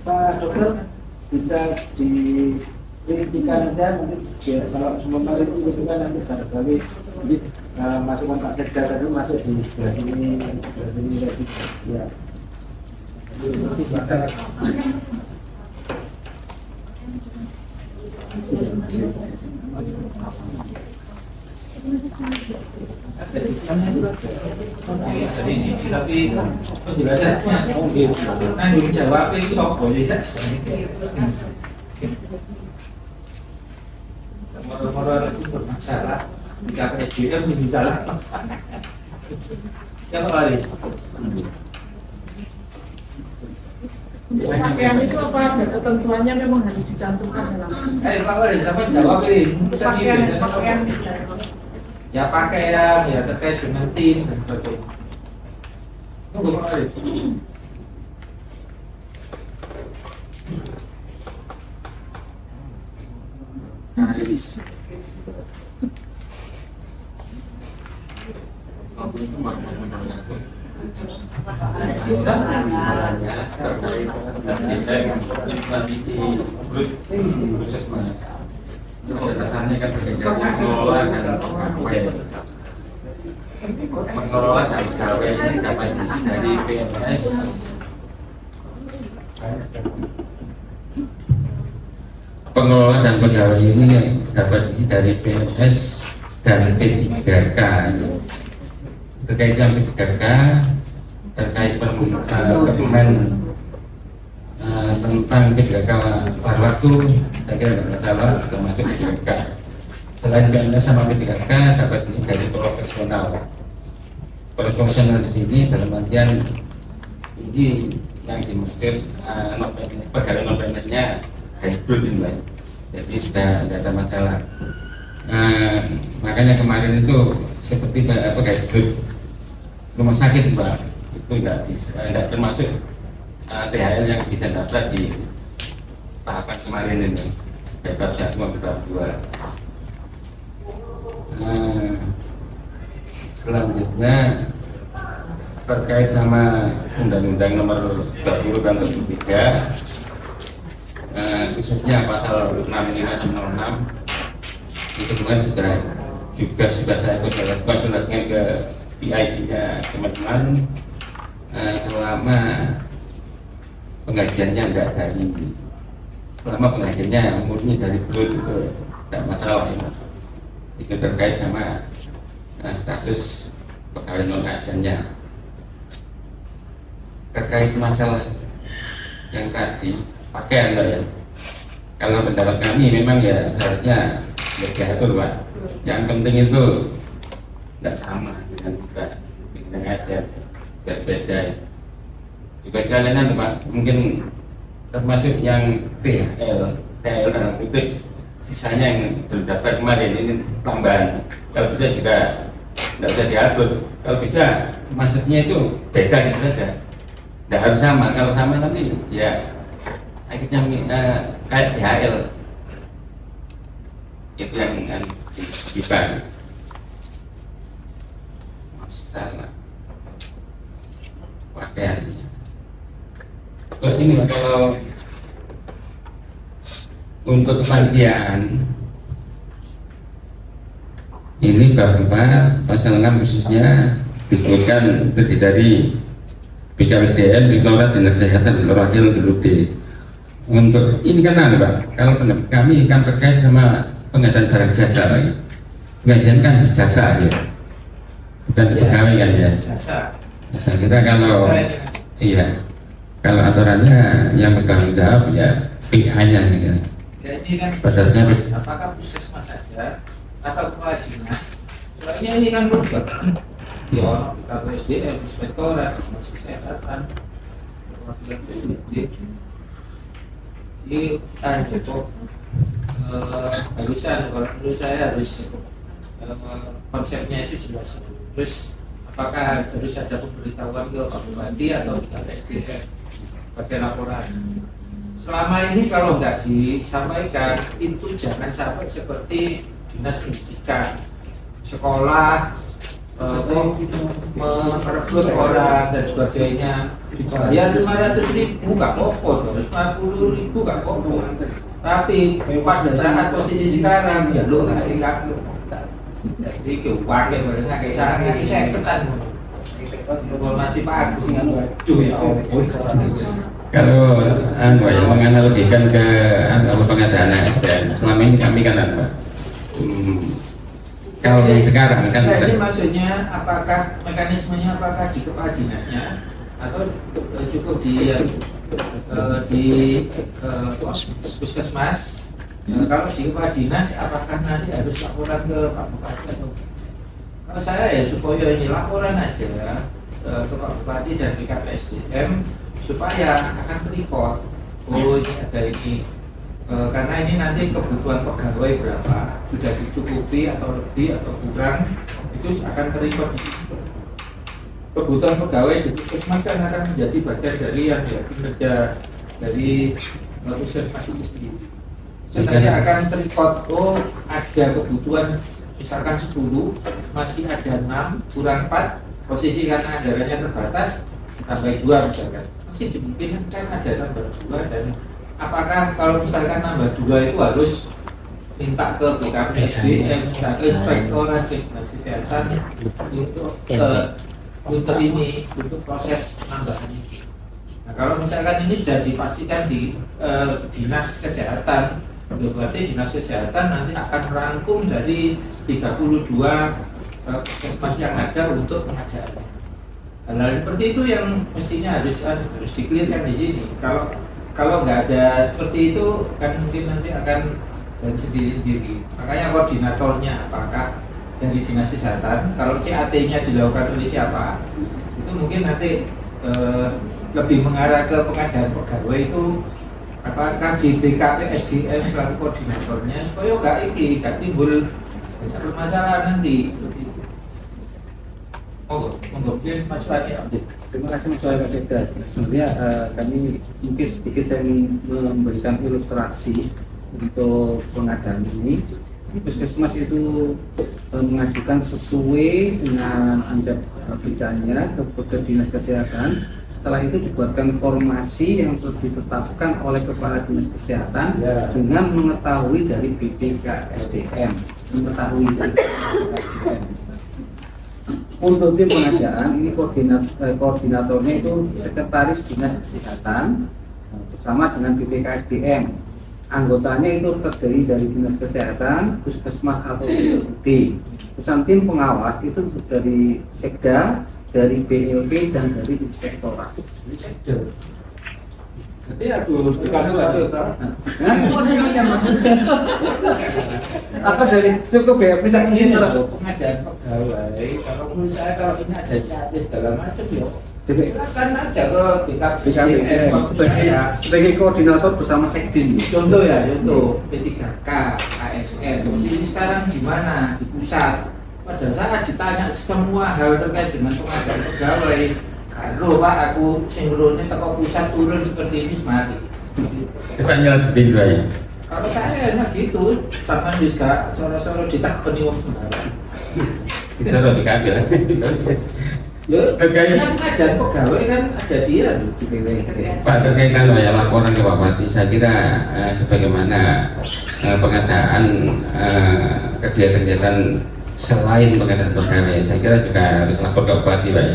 Pak Dokter bisa dikritikkan aja mungkin ya, kalau semua kali itu kan nanti barangkali jadi masukan Pak Sekda tadi masuk di sebelah sini lagi ya. Tapi penjelasannya tanggung jawab itu sok boleh saja. Moro-moro bermasalah di KPSDM ini salah. Ya Pak Waris. Pakaian itu apa ada ketentuannya memang harus dicantumkan dalam. Pak Waris, sama jawab ini. Pakaian. Ya pakaian, ya terkait dengan tim dan sebagainya. Tunggu Pak Waris. Dasarnya kan pengelolaan dan pengelolaan harus gawe kapasitas dari PNS pengelola dan pegawai ini yang dapat dari PNS dan P3K terkait dengan P3K terkait permen tentang P3K baru waktu saya kira tidak masalah termasuk P3K. Selain PNS sama P3K dapat diisi dari profesional di sini dalam artian ini yang dimaksud pegawai non PNS-nya hybrid ini Pak. Jadi sudah tidak ada masalah. Makanya kemarin itu seperti hybrid rumah sakit Pak, itu tidak termasuk THL yang bisa dapat di tahapan kemarin ini, bebas 1 bebas 2. Selanjutnya terkait sama Undang-Undang Nomor 20 Tahun 2003, khususnya pasal 65 dan 66 itu kan juga saya lakukan jelaskan ke PIC-nya teman-teman. Selama pengajiannya enggak dari selama pengajiannya murni dari perut itu tidak masalah ya. Itu terkait sama status pegawai non ASN-nya. Terkait masalah yang tadi pakaian ya, kalau pendapat kami memang ya seharusnya diatur Pak. Yang penting itu tidak sama dengan ASN, berbeda. Juga sekalian Pak, mungkin termasuk yang THL dalam kutip sisanya yang terdaftar kemarin ini tambahan. Kalau bisa juga tidak bisa diatur. Kalau bisa maksudnya itu beda gitu saja. Tidak harus sama. Kalau sama nanti ya akhirnya kayak THL itu yang kita masalah pakaiannya. Terus ini kalau untuk kepanitiaan ini bab 4 pasal 6 khususnya disebutkan terdiri dari BKSDM dikelola Dinas Kesehatan perwakilan DUD. Untuk ini kan Pak, kalau kami kan terkait sama pengadaan barang jasa lagi. Pengajian kan jasa ya, bukan pegawai kan ya. Saya kira kalau iya, kalau aturannya yang bertanggung jawab ya PA-nya ya. Ya ini kan Padahal apakah puskesmas saja atau kepala dinas? Soalnya ini kan berubah kan. Ya, BKPSDM, inspektorat, dinas kesehatan, perwakilan DUD. Jadi cukup harusan, kalau menurut saya harus konsepnya itu jelas. Terus apakah harus ada pemberitahuan ke Pak Bupati atau BKPSDM pakai laporan? Selama ini kalau nggak disampaikan itu jangan sampai seperti dinas pendidikan, sekolah merekrut orang dan sebagainya, dibayar 500.000 nggak apa-apa, 250.000 nggak apa-apa. Tapi pada saat posisi sekarang ya lu nggak ingat, jadi keuangan mereka kayak saya ketan informasi Pak Agus nggak baju ya. kalau yang menganalogikan ke pengadaan ASN selama ini kami kan kalau yang sekarang kan jadi maksudnya apakah mekanismenya apakah di kepala dinasnya atau cukup di puskesmas? Kalau di kepala dinas apakah nanti harus laporan ke Pak Bupati atau kalau saya ya supaya ini laporan aja ke Pak Bupati dan BKPSDM supaya akan terikot, oh ini ada ini karena ini nanti kebutuhan pegawai berapa sudah dicukupi atau lebih atau kurang itu akan terikot. Kebutuhan pegawai di puskesmas kan akan menjadi bagian dari yang ya kinerja dari puskesmas itu sendiri. Nanti akan terikot, oh ada kebutuhan misalkan 10 masih ada 6 kurang 4 posisi karena anggarannya terbatas tambah 2 misalkan masih dimungkinkan ada tambah 2 dan apakah kalau misalkan nambah 2 itu harus minta ke BKPSDM, minta ke inspektorat dinas kesehatan untuk ini untuk proses penambahan ini. Nah kalau misalkan ini sudah dipastikan di dinas kesehatan, berarti dinas kesehatan nanti akan merangkum dari 32 puskesmas yang ada untuk pengadaan. Hal seperti itu yang mestinya harus dikelirkan di sini. Kalau nggak ada seperti itu kan mungkin nanti akan sendiri-sendiri. Makanya koordinatornya apakah dari dinas kesehatan, kalau CAT-nya dilakukan oleh siapa, itu mungkin nanti lebih mengarah ke pengadaan pegawai itu apakah di BKPSDM selaku koordinatornya supaya nggak timbul banyak permasalahan nanti. Mungkin Mas Wati. Terima kasih Mas Wati. Sebenarnya kami mungkin sedikit saya memberikan ilustrasi untuk pengadaan ini. Puskesmas itu mengajukan sesuai dengan anjab bidangnya ke dinas kesehatan. Setelah itu dibuatkan formasi yang ditetapkan oleh kepala dinas kesehatan dengan mengetahui dari BPKSDM, mengetahui dari BPKSDM. Untuk tim pengadaan ini koordinatornya itu sekretaris dinas kesehatan bersama dengan BPKSDM. Anggotanya itu terdiri dari dinas kesehatan, puskesmas atau DUD. Urusan tim pengawas itu dari Sekda, dari BLP dan dari inspektorat. Jadi aku Atau dari cukup ya bisa ini terus. pengadaan pegawai. Kalau menurut saya kalau ini ada CAT segala macam ya. Silakan aja ke BKPSDM sebagai koordinator bersama Sekdin. Contoh ya, contoh P3K, ASN, posisi sekarang di mana? Di pusat. Pada saat ditanya semua hal terkait dengan pengadaan pegawai, kalau Pak aku singlone teko pusat turun seperti ini mati. Coba nyelesaikan ya. Kalau saya enak gitu, sama juga soro-soro ditakoni wong sembarang. Bisa lebih kabel. Ya, yang pengadaan pegawai kan ada dia di BPW. Pak terkait kalau ya laporan ke Pak Bupati, saya kira sebagaimana pengadaan kegiatan-kegiatan selain pengadaan pegawai, saya kira juga harus lapor ke Bupati Pak ya.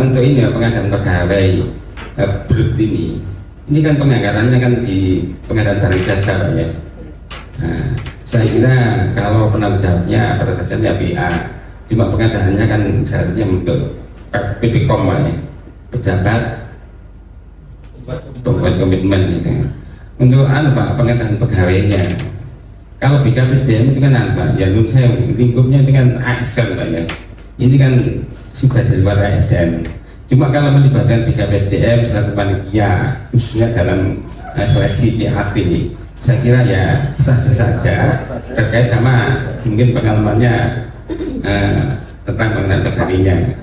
untuk ini ya, pengadaan pegawai brut ini kan penganggarannya kan di pengadaan barang jasa Pak ya. Saya kira kalau penanggung jawabnya pada dasarnya BA, cuma pengadaannya kan seharusnya untuk PPKOM Pak ya, pejabat pembuat komitmen itu. Untuk Pak pengadaan pegawainya, kalau BKPSDM itu kan apa? Ya menurut saya lingkupnya itu kan ASN Pak ya. Ini kan sudah di luar ASN. Cuma kalau melibatkan BKPSDM selaku panitia khususnya dalam seleksi DAT, saya kira ya sah-sah saja terkait sama mungkin pengalamannya tentang pengenaan pegawainya.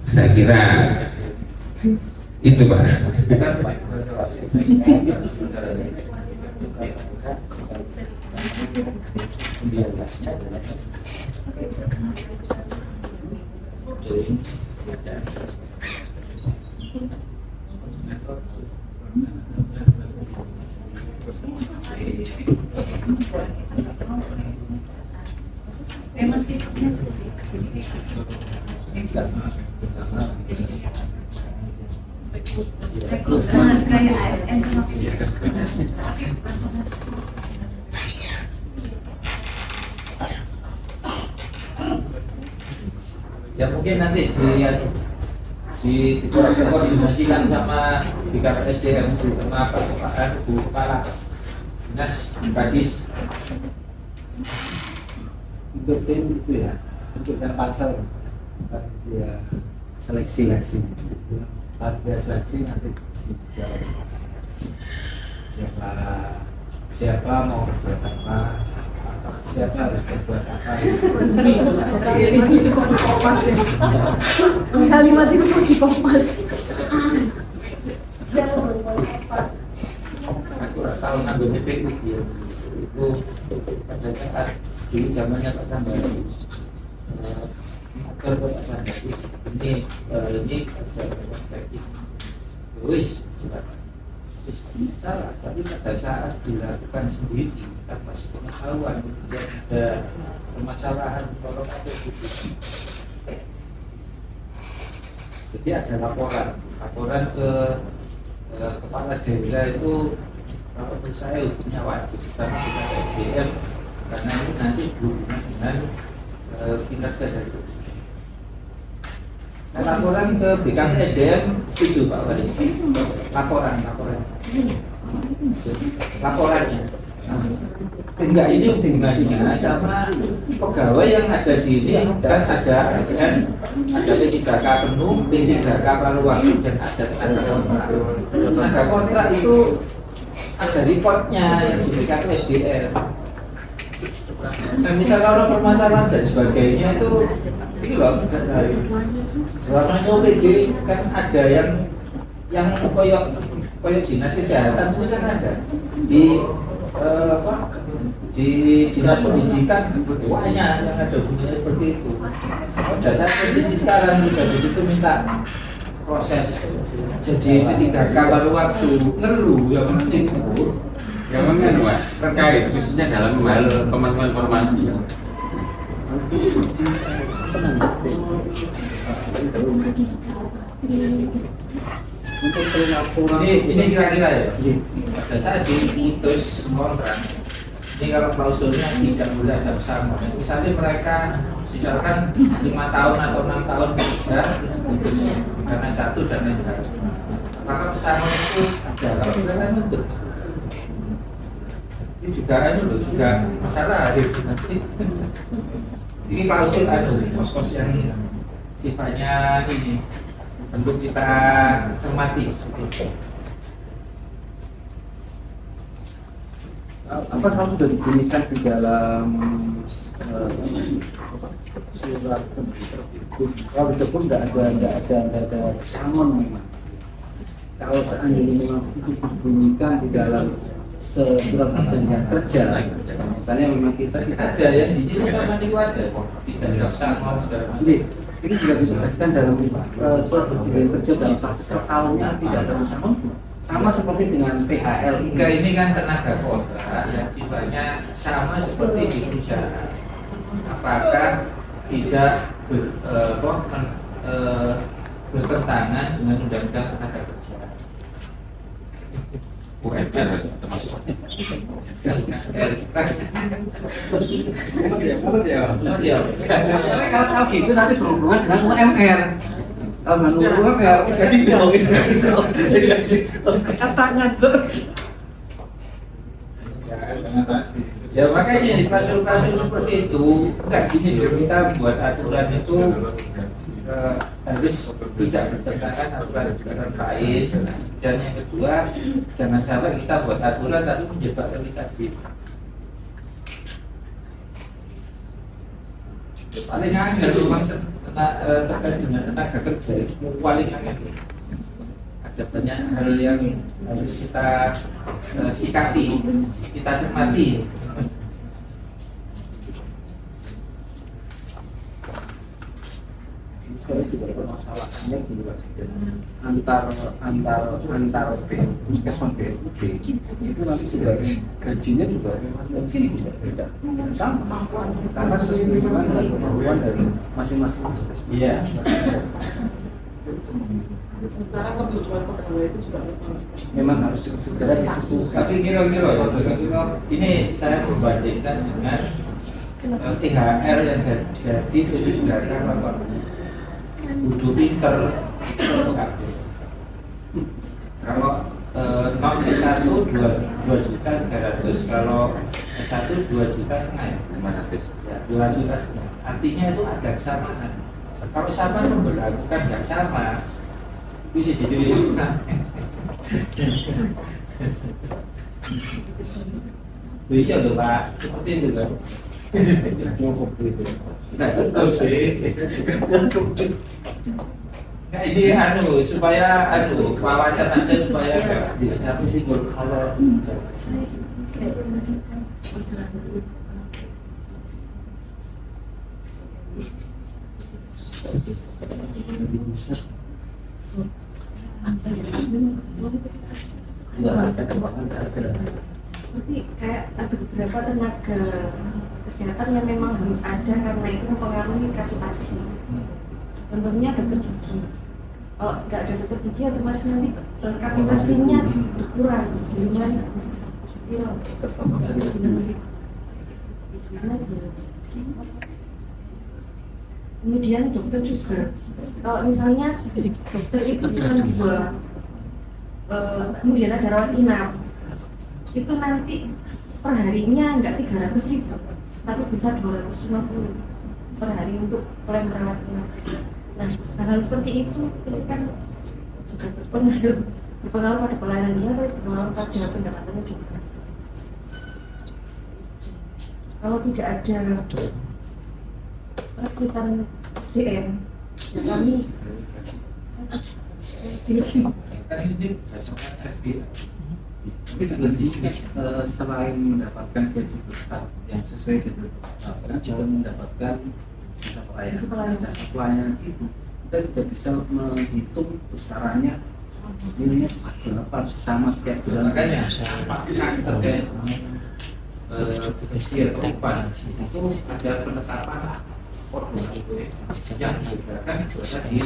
Saya kira itu Pak. Memang sistemnya seperti rekrutmen kayak ASN sama Ya mungkin nanti dikoordinasikan sama BKPSDM sama Pak Bu Kepala Dinas Kadis. Untuk tim itu ya, untuk dan pansel ya seleksi ada seleksi nanti siapa mau berbuat apa, siapa harus berbuat apa. Kalimat itu kok dikopas. Aku tahu nanggung DPU ya. Itu pada saat dulu zamannya Pak Sandar. Pak Sandar ini wis salah, tapi pada saat dilakukan sendiri tanpa sepengetahuan ada permasalahan kalau ada gitu. Jadi ada laporan ke kepala daerah itu menurut saya hukumnya wajib bersama dengan SDM karena ini nanti berhubungan dengan kinerja dari laporan ke BKPSDM setuju Pak Waris. Laporannya enggak ini tinggalnya sama pegawai yang ada di ini dan ada ASN, ada P3K penuh, P3K paruh waktu dan ada tenaga kontrak itu ada reportnya yang diberikan ke SDM. Dan misalnya orang permasalahan dan sebagainya itu ini loh selama ini OPD kan ada yang koyok dinas kesehatan itu kan ada di di dinas pendidikan banyak yang ada hubungannya seperti itu. Pada saat posisi sekarang habis itu minta proses jadi P3K baru waktu ngeluh yang penting Ya memang Pak, terkait khususnya dalam hal pemenuhan informasi. Ini kira-kira ya. Pada saat diputus kontrak, ini kalau klausulnya tidak boleh ada pesangon. Misalnya mereka misalkan 5 tahun atau 6 tahun kerja itu putus karena satu dan lain hal. Maka pesangon itu ada kalau mereka nuntut. Ini juga masalah akhir nanti. Ini klausul pos-pos yang sifatnya ini untuk kita cermati. Apa kalau sudah dibunyikan di dalam surat kalau itu pun nggak ada pesangon memang. Kalau seandainya memang itu dibunyikan di dalam surat perjanjian kerja, misalnya memang kita ada yang di sini sama di ada, tidak ada pesangon segala macam. Ini juga ditegaskan dalam surat perjanjian kerja dalam fase tahunnya tidak ada pesangon. Sama seperti dengan THL ini kan tenaga kontrak yang sifatnya sama seperti di perusahaan. Apakah tidak bertentangan dengan undang-undang tenaga kerja. UMR termasuk. Kalau gitu nanti berhubungan dengan UMR. Kalau dengan UMR, gaji dong gitu. Tangan Ya makanya di kasus-kasus seperti itu enggak gini loh, kita buat aturan itu harus tidak bertentangan aturan lain. Dan yang kedua, jangan sampai kita buat aturan tapi menyebabkan kita paling angel memang terkait dengan tenaga kerja itu paling angel. Ada banyak hal yang harus kita sikapi, kita cermati. Sekarang juga permasalahannya dulu antar puskesmas BNPB itu nanti juga gajinya juga sini juga beda sama karena sesuai dengan kemampuan dari masing-masing puskesmas. Iya. Sementara kebutuhan pegawai itu juga Memang harus segera dicukupi. Tapi kira-kira ini saya membandingkan dengan THR yang jadi diberikan apa kudu pinter kalau non S1 2 juta 300, kalau S1 2 juta setengah ya 2 juta setengah. Artinya itu ada kesamaan. Kalau sama memberlakukan nggak sama itu sih jadi sunnah. Iya loh Pak, seperti itu kan. Nah, betul sih. Nah, ini supaya wawasan aja supaya nggak sampai sih kalau Berarti kayak ada beberapa tenaga kesehatan yang memang harus ada karena itu mempengaruhi kapitasi. Contohnya dokter gigi. Kalau nggak ada dokter gigi otomatis nanti kapitasinya berkurang. Jadi kemudian dokter juga. Kalau misalnya dokter itu cuma 2, kemudian ada rawat inap, itu nanti perharinya nggak 300.000 tapi bisa 250 per hari untuk klaim rawat inap. Nah, hal seperti itu kan juga berpengaruh pada pelayanannya, berpengaruh pada pendapatannya juga. Kalau tidak ada rekrutan SDM, ya kami kan ini berdasarkan FBI. Tapi dengan selain mendapatkan gaji tetap yang sesuai dengan tetap, juga mendapatkan jasa pelayanan itu, kita tidak bisa menghitung besarannya ini berapa sama setiap bulan. Makanya apakah terkait usia perempuan itu ada penetapan formula yang diberikan bisa di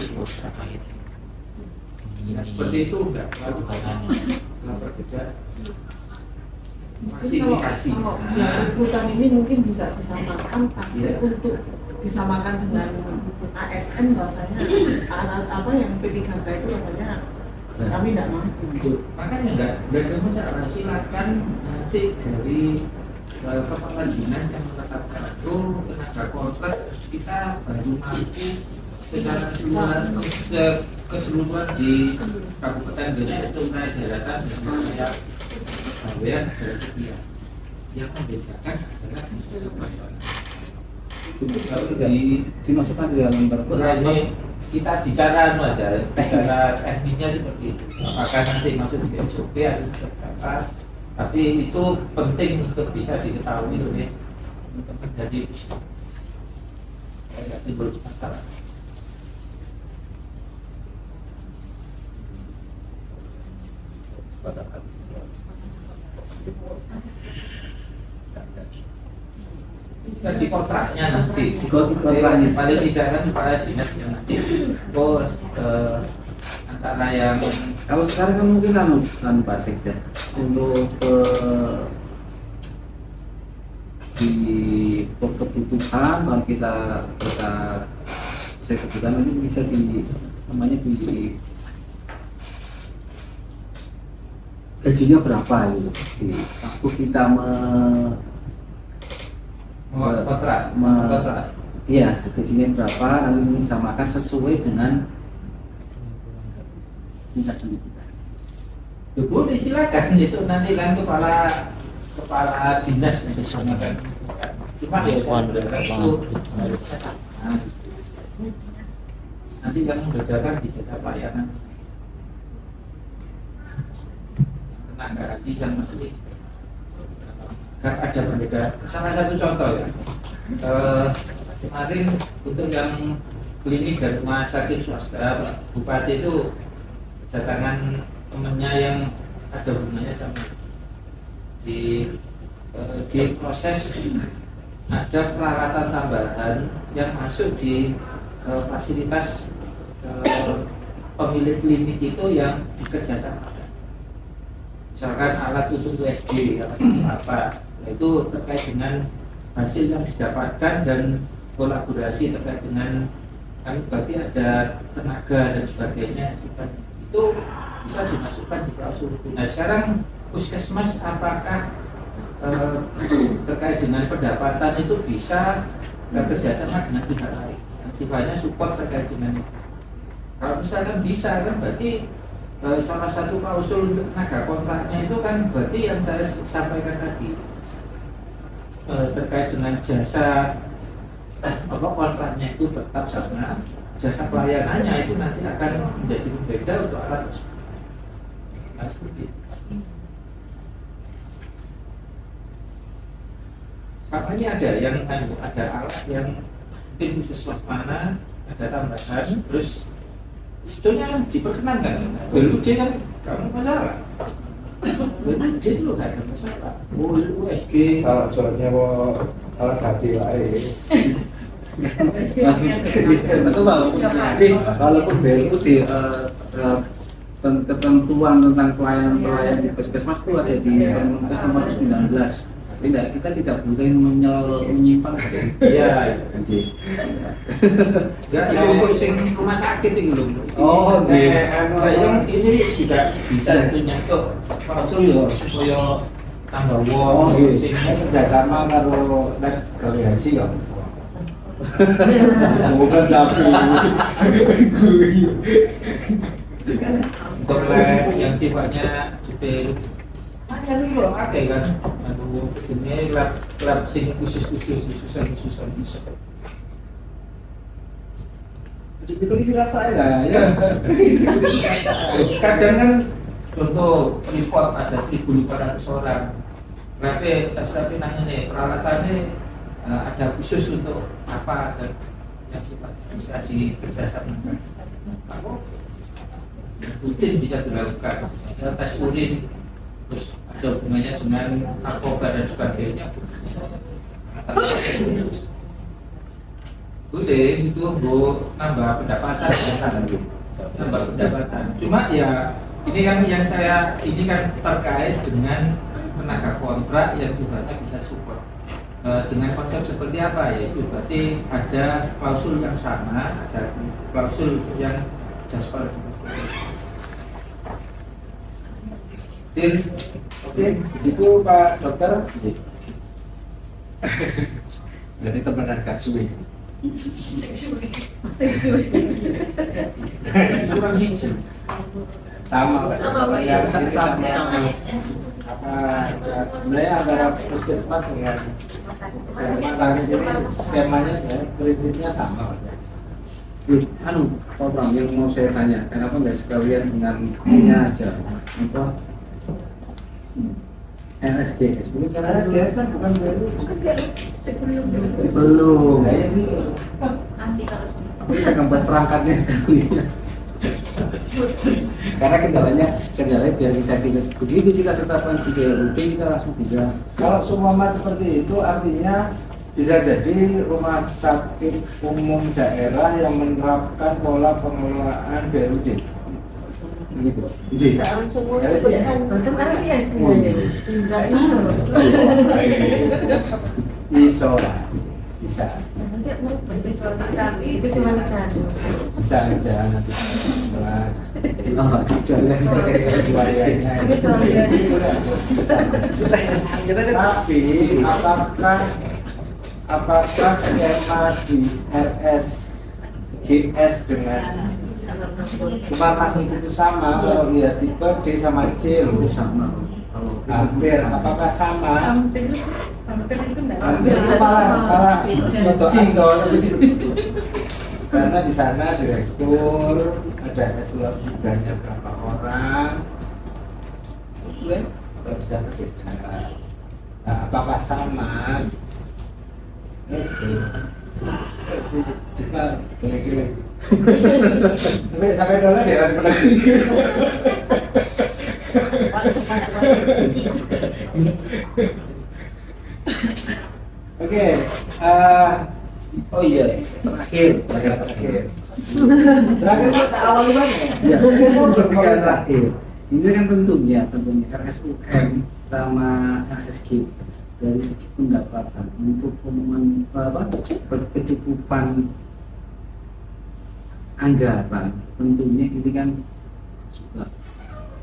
nah, seperti itu enggak baru berbeda klasifikasi. Kalau rekrutan ini mungkin bisa disamakan, tapi untuk disamakan dengan ASN bahasanya apa yang P3K itu namanya kami tidak mampu. Makanya enggak ada masalah, silakan nanti dari kepala dinas yang menetapkan itu tenaga kontrak kita baru mampu secara keseluruhan di Kabupaten Gresik itu naik daratan dan bagian dari sekian. Yang membedakan adalah disebutkan. Kalau dimasukkan di dalam berarti kita bicara aja, bicara teknisnya seperti itu. Apakah nanti masuk di SOP atau seperti apa? Tapi itu penting untuk bisa diketahui oleh untuk menjadi tidak timbul masalah. Kan di kontraknya nanti. Di kontraknya. Paling tidak kan kepala dinas yang nanti. Antara yang Kalau sekarang kan mungkin kan Pak Sekda untuk di kebutuhan kalau kita saya kebutuhan itu bisa di namanya di gajinya berapa gitu. Waktu kita kontrak. Iya, gajinya berapa nanti disamakan sesuai dengan tingkat pendidikan. Ya boleh silakan itu nanti kan kepala dinas nanti kan. Cuma ya saya berharap itu harusnya sama. Nanti kan membedakan di jasa pelayanan. Tenaga ahli sama ini kan ada perbedaan. Salah satu contoh ya, kemarin untuk yang klinik dan rumah sakit swasta, bupati itu kedatangan temennya yang ada hubungannya sama di proses ada peralatan tambahan yang masuk di fasilitas pemilik klinik itu yang dikerjasamakan. Misalkan alat untuk USG atau apa, itu terkait dengan hasil yang didapatkan dan kolaborasi terkait dengan kan berarti ada tenaga dan sebagainya itu bisa dimasukkan di klausul. Nah sekarang puskesmas apakah terkait dengan pendapatan itu bisa bekerjasama dengan pihak lain yang sifatnya support terkait dengan itu. Kalau misalkan bisa kan berarti salah satu klausul untuk tenaga kontraknya itu kan berarti yang saya sampaikan tadi terkait dengan jasa kontraknya itu tetap sama, jasa pelayanannya itu nanti akan menjadi berbeda untuk alat tersebut. Nah, seperti itu. Sama ini ada yang ada alat yang mungkin khusus mana ada tambahan, terus sebetulnya diperkenankan. BLUJ kan kamu masalah. BLUJ itu nggak ada masalah. USG Salah jualnya mau alat hati lain. Betul Pak. Walaupun BLU di ketentuan tentang pelayanan di puskesmas itu ada di Permenkes nomor 19. Tidak, kita tidak boleh menyimpan. Iya. Ya, untuk rumah sakit itu loh. Oh, yang ini juga bisa tentunya untuk klausul ya supaya tambah Oh, wong gitu. Kerjasama karo les gaji ya. Bukan tapi untuk yang sifatnya detail. Ada lu pakai kan? Aduh, sini lab sini khusus. itu istirahat aja ya. Kadang kan contoh report ada 1.500 orang. Berarti tapi nanya nih peralatannya ada khusus untuk apa dan yang sifatnya bisa dikerjasamakan. Rutin bisa dilakukan. Ada tes urin, terus ada hubungannya dengan narkoba dan sebagainya. Boleh itu bu nambah pendapatan, nambah pendapatan. Cuma ya ini kan yang saya ini kan terkait dengan tenaga kontrak yang sifatnya bisa support. Dengan konsep seperti apa ya? Itu berarti ada klausul yang sama, ada klausul yang jasper. Oke, itu Pak Dokter. Jadi teman Katsui. Kurang hijau. Sama Pak. Ya, sama. ASN. Apa sebenarnya antara puskesmas dengan rumah sakit ini skemanya sebenarnya prinsipnya sama. Program yang mau saya tanya, kenapa nggak sekalian dengan ini aja? Apa? RSGS, bukan kan RSGS kan bukan baru. Sebelum. Nah, ini Nanti kalau sudah. Kita akan buat perangkatnya sekali. Karena kendalanya biar bisa begitu kita tetapkan di CLUP kita langsung bisa. kalau semua seperti itu artinya Bisa jadi rumah sakit umum daerah yang menerapkan pola pengelolaan BUD. Begitu. Jadi, Bahkan RCS Enggak iso. isola bisa, nanti mau berjual kali itu cuma ikan. bisa aja nanti setelah Oh, jalan sesuaiannya. Tapi apakah skema di RSGS dengan cuma masuk itu sama, kalau lihat tipe D sama C loh, sama. hampir, apakah sama? Hampir itu enggak. Hampir malah karena di sana direktur, ada eselon tiganya berapa orang, di sana beda. Nah, apakah sama? Jika gini-gini sampai dulu dia sebenarnya. Oke, oh iya, terakhir. Terakhir kita awal gimana ya? Terakhir. Ini kan tentunya RSUM sama RSG dari segi pendapatan untuk kecukupan anggaran, tentunya ini kan juga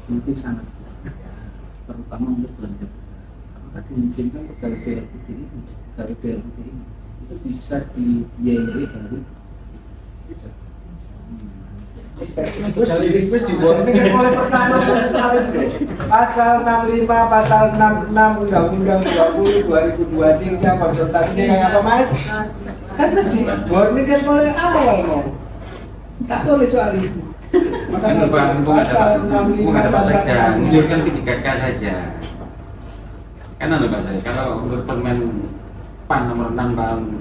mungkin sangat terutama untuk belanja. Apakah dimungkinkan pegawai BLPD ini itu bisa dibiayai dari ini kan mulai pertama harus deh. Pasal 65, pasal 66 Undang-Undang 20 2023 konsultasinya kayak apa Mas? Kan terus di warning kan mulai awal mau. Tak tulis soal itu. Makanya pasal 65 pasal 66 munculkan P3K saja. Kan ada Pak saya, kalau menurut Permen PAN nomor 6 tahun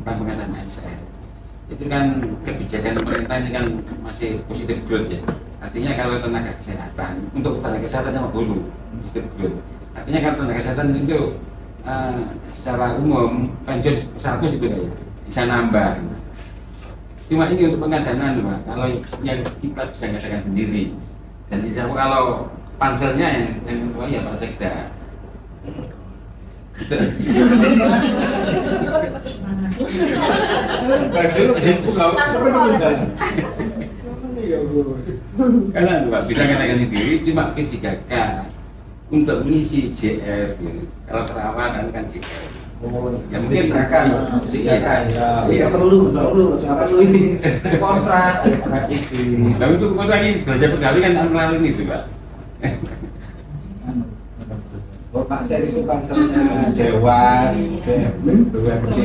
pengadaan ASN itu kan kebijakan pemerintah ini kan masih positif growth ya. Artinya kalau tenaga kesehatan, untuk tenaga kesehatan sama dulu positif growth. Artinya kalau tenaga kesehatan itu secara umum pensiun 100 itu ya bisa nambah. Cuma ini untuk pengadaan Pak, kalau yang kita bisa ngadakan sendiri. Dan insya Allah kalau panselnya yang kedua ya Pak Sekda. Karena Pak bisa katakan sendiri cuma P3K untuk mengisi JF gitu. Kalau perawatan kan JF. Ya mungkin Tidak perlu ini kontrak. Nah untuk lagi belanja pegawai kan melalui itu Pak. Pak Ser itu panselnya Dewas, BUMD,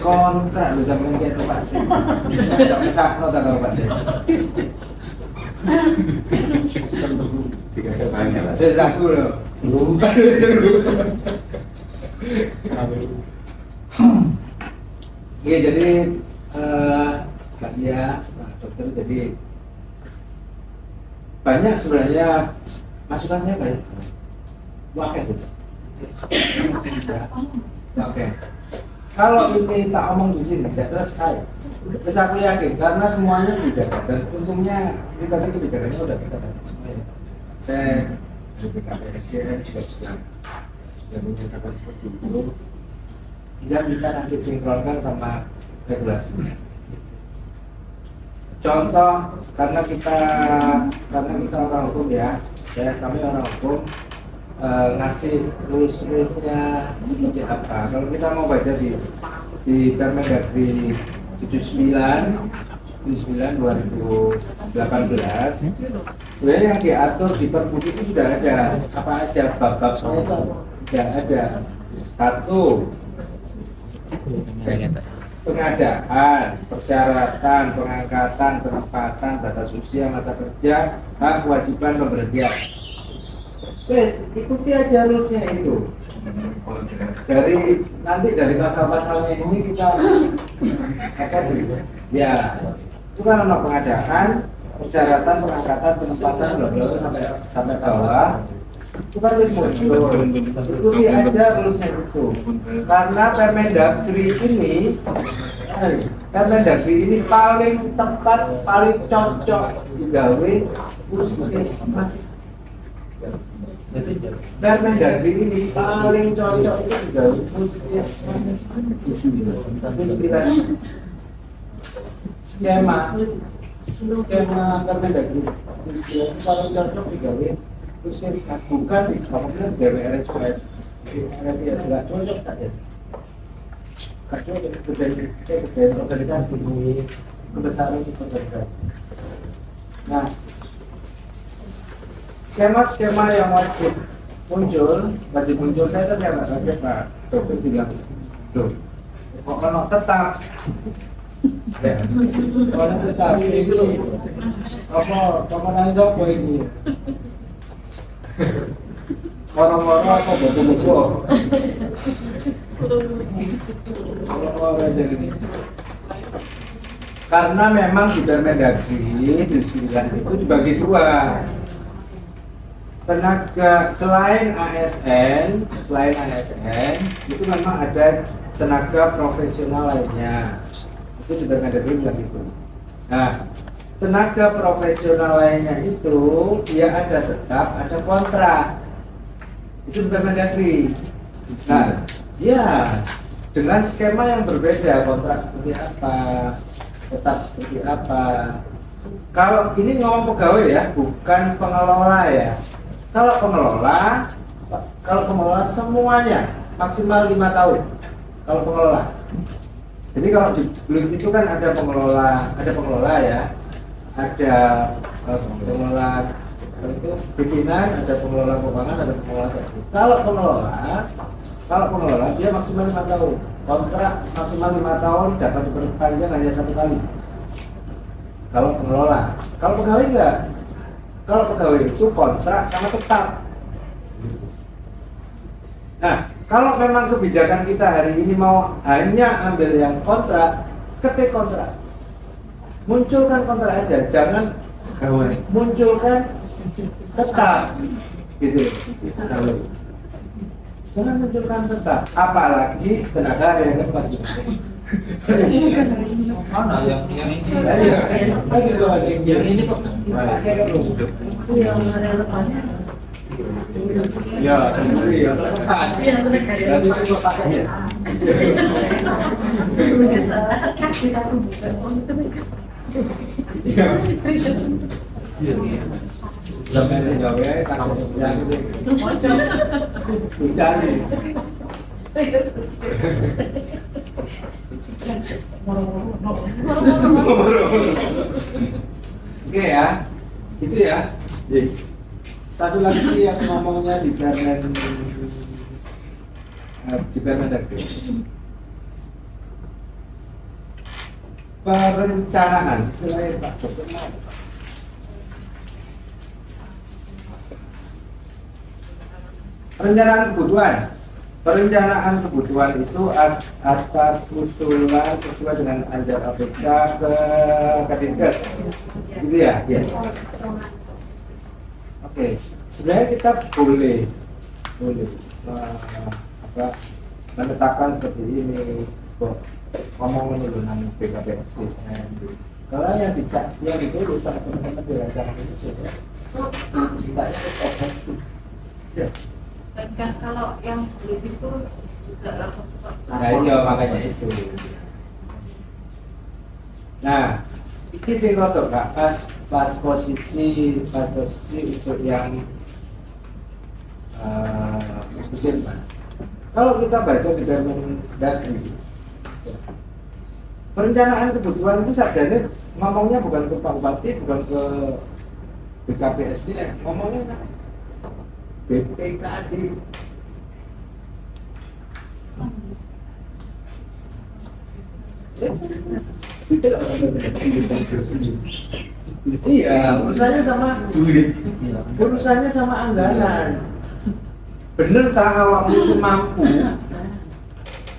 kontrak lu sampai kayak Pak Ser. Tidak bisa nota kalau Pak Ser. Saya satu loh. Iya jadi Mbak Dia, Pak Dokter jadi banyak sebenarnya masukannya banyak. Oke, oke. Kalau ini tak omong di sini tidak selesai. Terus aku yakin karena semuanya dijaga dan untungnya ini tadi kebijakannya udah kita tadi semuanya. Saya dari BKP SDM juga sudah menyatakan seperti itu. Tinggal kita nanti sinkronkan sama regulasinya. Contoh karena kita orang hukum ya, kami orang hukum ngasih rules-rulesnya seperti apa. Kalau kita mau baca di Permendagri 79/2018 sebenarnya yang diatur di Pergub itu sudah ada apa aja bab-babnya itu sudah ada. Satu, pengadaan, persyaratan, pengangkatan, penempatan, batas usia, masa kerja, hak, kewajiban, pemberhentian. Wes, ikuti aja rulesnya itu. Dari pasal-pasalnya ini kita akan ya itu kan ada pengadaan, persyaratan, pengangkatan, penempatan, sampai bawah. bukan wis muncul. Ikuti aja rulusnya itu. Karena Permendagri ini paling tepat, paling cocok digawe puskesmas. Permendagri ini paling cocok itu digawe puskesmas. Tapi kita skema Permendagri paling cocok digawe puskesmas, bukan digawe RSUS. RSUS nggak cocok saja. Kebetulan organisasi kebesaran organisasi. Nah, skema-skema yang wajib muncul saya kan nggak kaget Pak dokter bilang, loh, kok kalau tetap, kalau tetap ini apa pemenang siapa ini? Moro-moro apa betul-betul? Karena memang di Permendagri disebutkan itu dibagi dua. Tenaga selain ASN itu memang ada tenaga profesional lainnya. Itu di Permendagri bilang itu. Nah, tenaga profesional lainnya itu dia ada tetap, ada kontrak. Itu di Permendagri. Nah, ya, dengan skema yang berbeda, kontrak seperti apa, tetap seperti apa. Kalau ini ngomong pegawai ya, bukan pengelola ya. Kalau pengelola semuanya maksimal 5 tahun. Kalau pengelola. Jadi kalau di Blue itu kan ada pengelola ya. Ada pengelola itu pimpinan, ada pengelola keuangan, ada pengelola teknis. Kalau pengelola dia maksimal 5 tahun. Kontrak maksimal 5 tahun, dapat diperpanjang hanya 1 kali. Kalau pengelola, kalau pegawai enggak. Kalau pegawai itu kontrak sama tetap. Nah, kalau memang kebijakan kita hari ini mau hanya ambil yang kontrak, ketik kontrak. Munculkan kontrak aja, jangan pegawai. Munculkan tetap, gitu. Jangan munculkan tetap, apalagi tenaga yang lepas. Mana yang ini? Yang ini kok. Saya kan belum. Yang ada lepas. Ya, ya lepas. Jadi itu pakainya. Kan kita bukan itu mereka. Iya. Jangan gawe takut yang itu. Mencari. Oke ya, itu ya. Satu lagi yang ngomongnya di Permendagri. Perencanaan, istilahnya Pak Dokter. Perencanaan kebutuhan itu atas usulan sesuai dengan anjar APK ke Kadinkes, gitu ya? Ya. Oke, sebenarnya kita boleh menetapkan seperti ini, ngomong dulu nang BKPSD. Kalau yang ditulis sama teman-teman di rancangan itu ya, kita ya. Dan kalau yang belum itu juga lapor. Nah iya makanya itu. Nah, ini sih kotor Kak, pas posisi untuk yang puskesmas. Kalau kita baca di Permendagri, perencanaan kebutuhan itu sajanya ngomongnya bukan ke Pak Bupati, bukan ke BKPSD, ngomongnya BPKD. Iya, urusannya sama duit, urusannya sama anggaran. Bener tak awakmu itu mampu?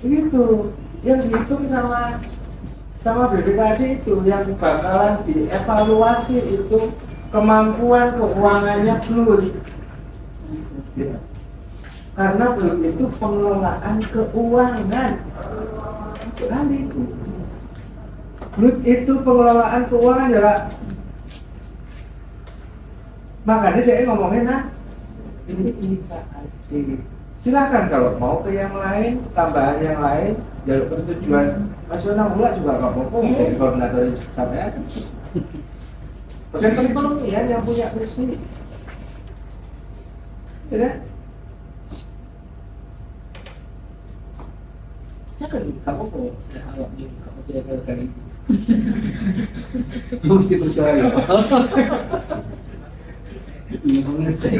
Itu yang dihitung sama BPKD itu yang bakalan dievaluasi itu kemampuan keuangannya dulu. Ya. Karena Blut itu pengelolaan keuangan. Kali itu. Blut itu pengelolaan keuangan ya Pak. Makanya dia ngomongin ini PKAD. Silakan kalau mau ke yang lain, tambahan yang lain, jalur persetujuan nasional pula juga nggak apa-apa. Jadi koordinator sampai ada. Badan perekonomian yang punya kursi, ya kan? Jangan kamu kok awak ni kamu tidak katakan itu. Mesti percaya. Ini mengecek.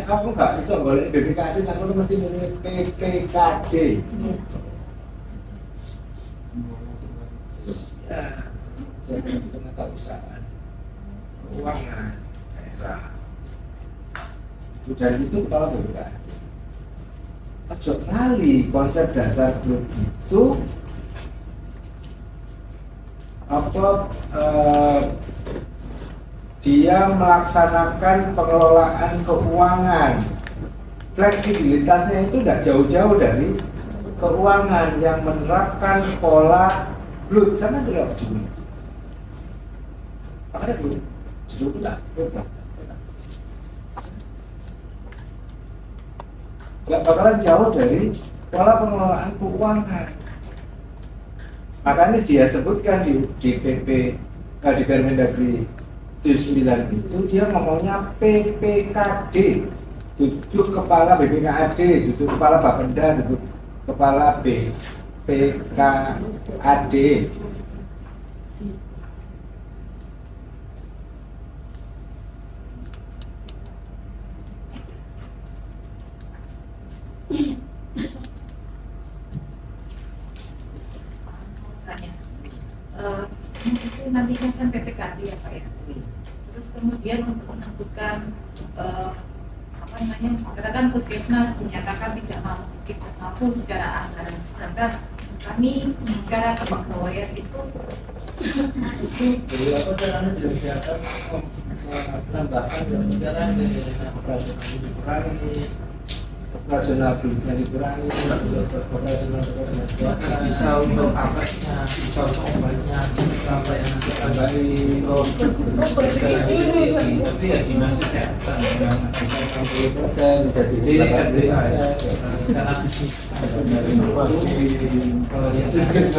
Aku nggak bisa boleh BPKD, aku mesti milih PPKD. Ya, jadi pengetausahaan keuangan daerah. Dan itu kepala BPKD. Ojo kali konsep dasar Blut itu dia melaksanakan pengelolaan keuangan. Fleksibilitasnya itu tidak jauh-jauh dari keuangan yang menerapkan pola Blut. Sama tidak ujung. Makanya Blut, jujur itu tak berubah. Gak bakalan jauh dari pola pengelolaan keuangan. Makanya dia sebutkan di PP di Permendagri 79 itu dia ngomongnya PPKD, duduk kepala BPKAD, duduk kepala Bapenda, duduk kepala BPKAD. Itu nantinya kan PPKD ya Pak ya. Terus kemudian untuk menentukan apa namanya, katakan puskesmas dinyatakan tidak mampu secara anggaran, sedangkan kami negara kepegawaian itu Jadi apa caranya tidak kesehatan menambahkan anggaran operasional dikurangi, operasional Blutnya dikurangi, operasional bisa untuk apesnya, bisa untuk obatnya, bisa apa yang nanti tambahin, tapi ya dinas kesehatan yang 60% jadi karena bisnis kalau yang bisnis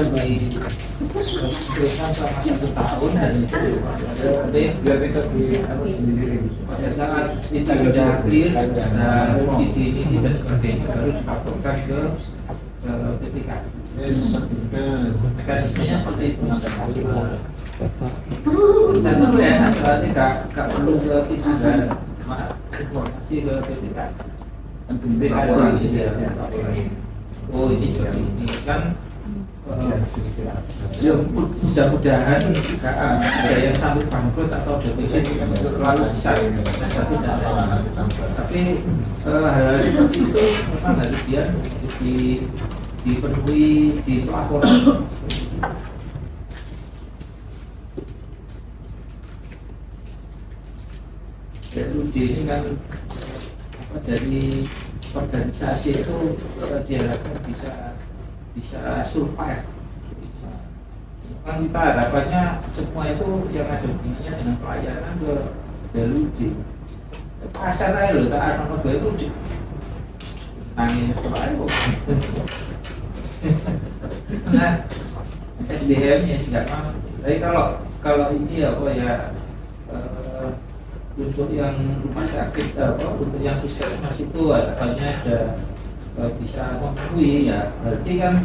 selama 1 tahun dan itu biar tidak bisa harus sendiri. sangat tidak yakin dan ide ini tidak seperti baru dilaporkan ke PPKD. Mekanismenya seperti itu. Rencana ya, asalnya nggak perlu ke timbangan, informasi ke PPKD. Oh ini seperti ini kan. Ya mudah-mudahan ada yang sampai bangkrut atau defisit terlalu besar, tapi hal-hal seperti itu memang harus dipenuhi di pelaporan. JUD ini kan dari organisasi itu diharapkan bisa survive. Kan kita harapannya semua itu yang ada hubungannya dengan pelayanan ke DLUD. Pasar aja loh, tak ada nomor DLUD. Nangin apa aja kok. Nah, SDM-nya tidak mampu. Tapi kalau ini apa ya untuk yang rumah sakit untuk yang puskesmas itu harapannya ada bisa memenuhi ya, berarti kan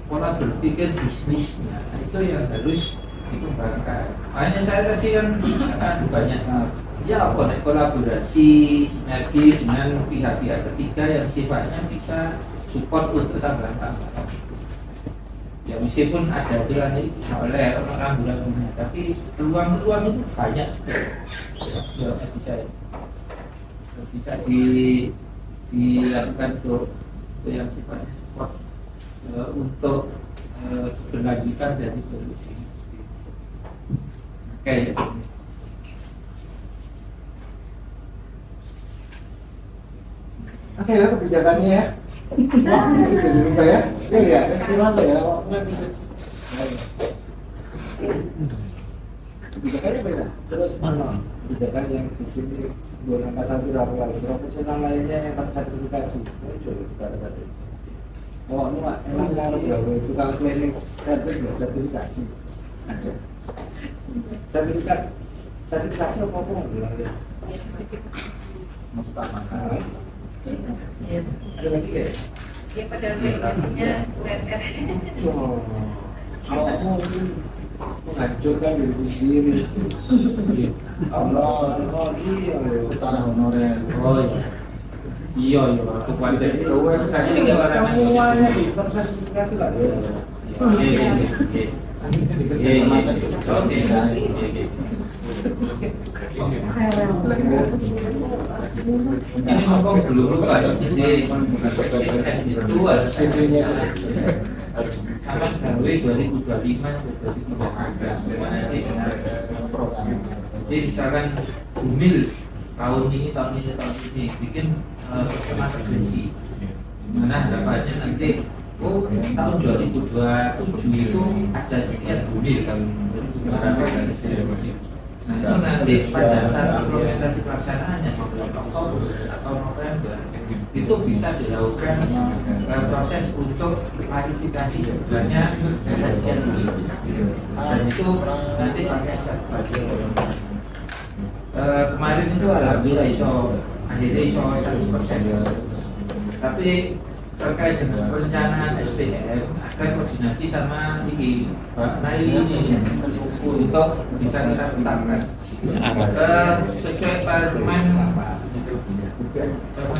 pola berpikir bisnisnya itu yang harus dikembangkan. Makanya saya tadi kan banyak ya kolaborasi sinergi dengan pihak-pihak ketiga yang sifatnya bisa support untuk tambahan-tambahan. Ya meskipun ada aturan oleh orang-orang, tapi peluang-peluang itu banyak ya, bisa dilakukan untuk yang sifatnya support untuk keberlanjutan dari produksi. Oke. ya kebijakannya ya. Gitu juga ya. Ya ya, gimana ya? Kebijakannya beda. Terus mana? Kebijakan yang di sini buat angka satu laporan profesional lainnya yang tersertifikasi. Muncul kata-kata. Oh, ini Pak, emang kalau berapa tukang cleaning sertifikasi? Ada. Sertifikasi apa bilang dia? Maksud apa? Ada lagi ya? Ya padahal biasanya UMR. Kamu menghancurkan diri sendiri. Allah, iya, Utara honorer. Oh iya. Iya, iya. Kepada itu semuanya tersertifikasi lah. Ini ngomong belum lupa. Jadi itu harus sama gawe 2025 jadi misalkan Bumil tahun ini bikin skema regresi mana harapannya nanti tahun 2027 itu ada sekian Bumil kan nah itu nanti pada saat implementasi pelaksanaannya Oktober atau November itu bisa dilakukan proses untuk klarifikasi sebenarnya ada sekian Bumil dan itu nanti pakai kemarin itu alhamdulillah akhirnya iso 100%. Tapi terkait dengan perencanaan SPM akan koordinasi sama Mbak Naili ini untuk bisa kita tetapkan sesuai Permen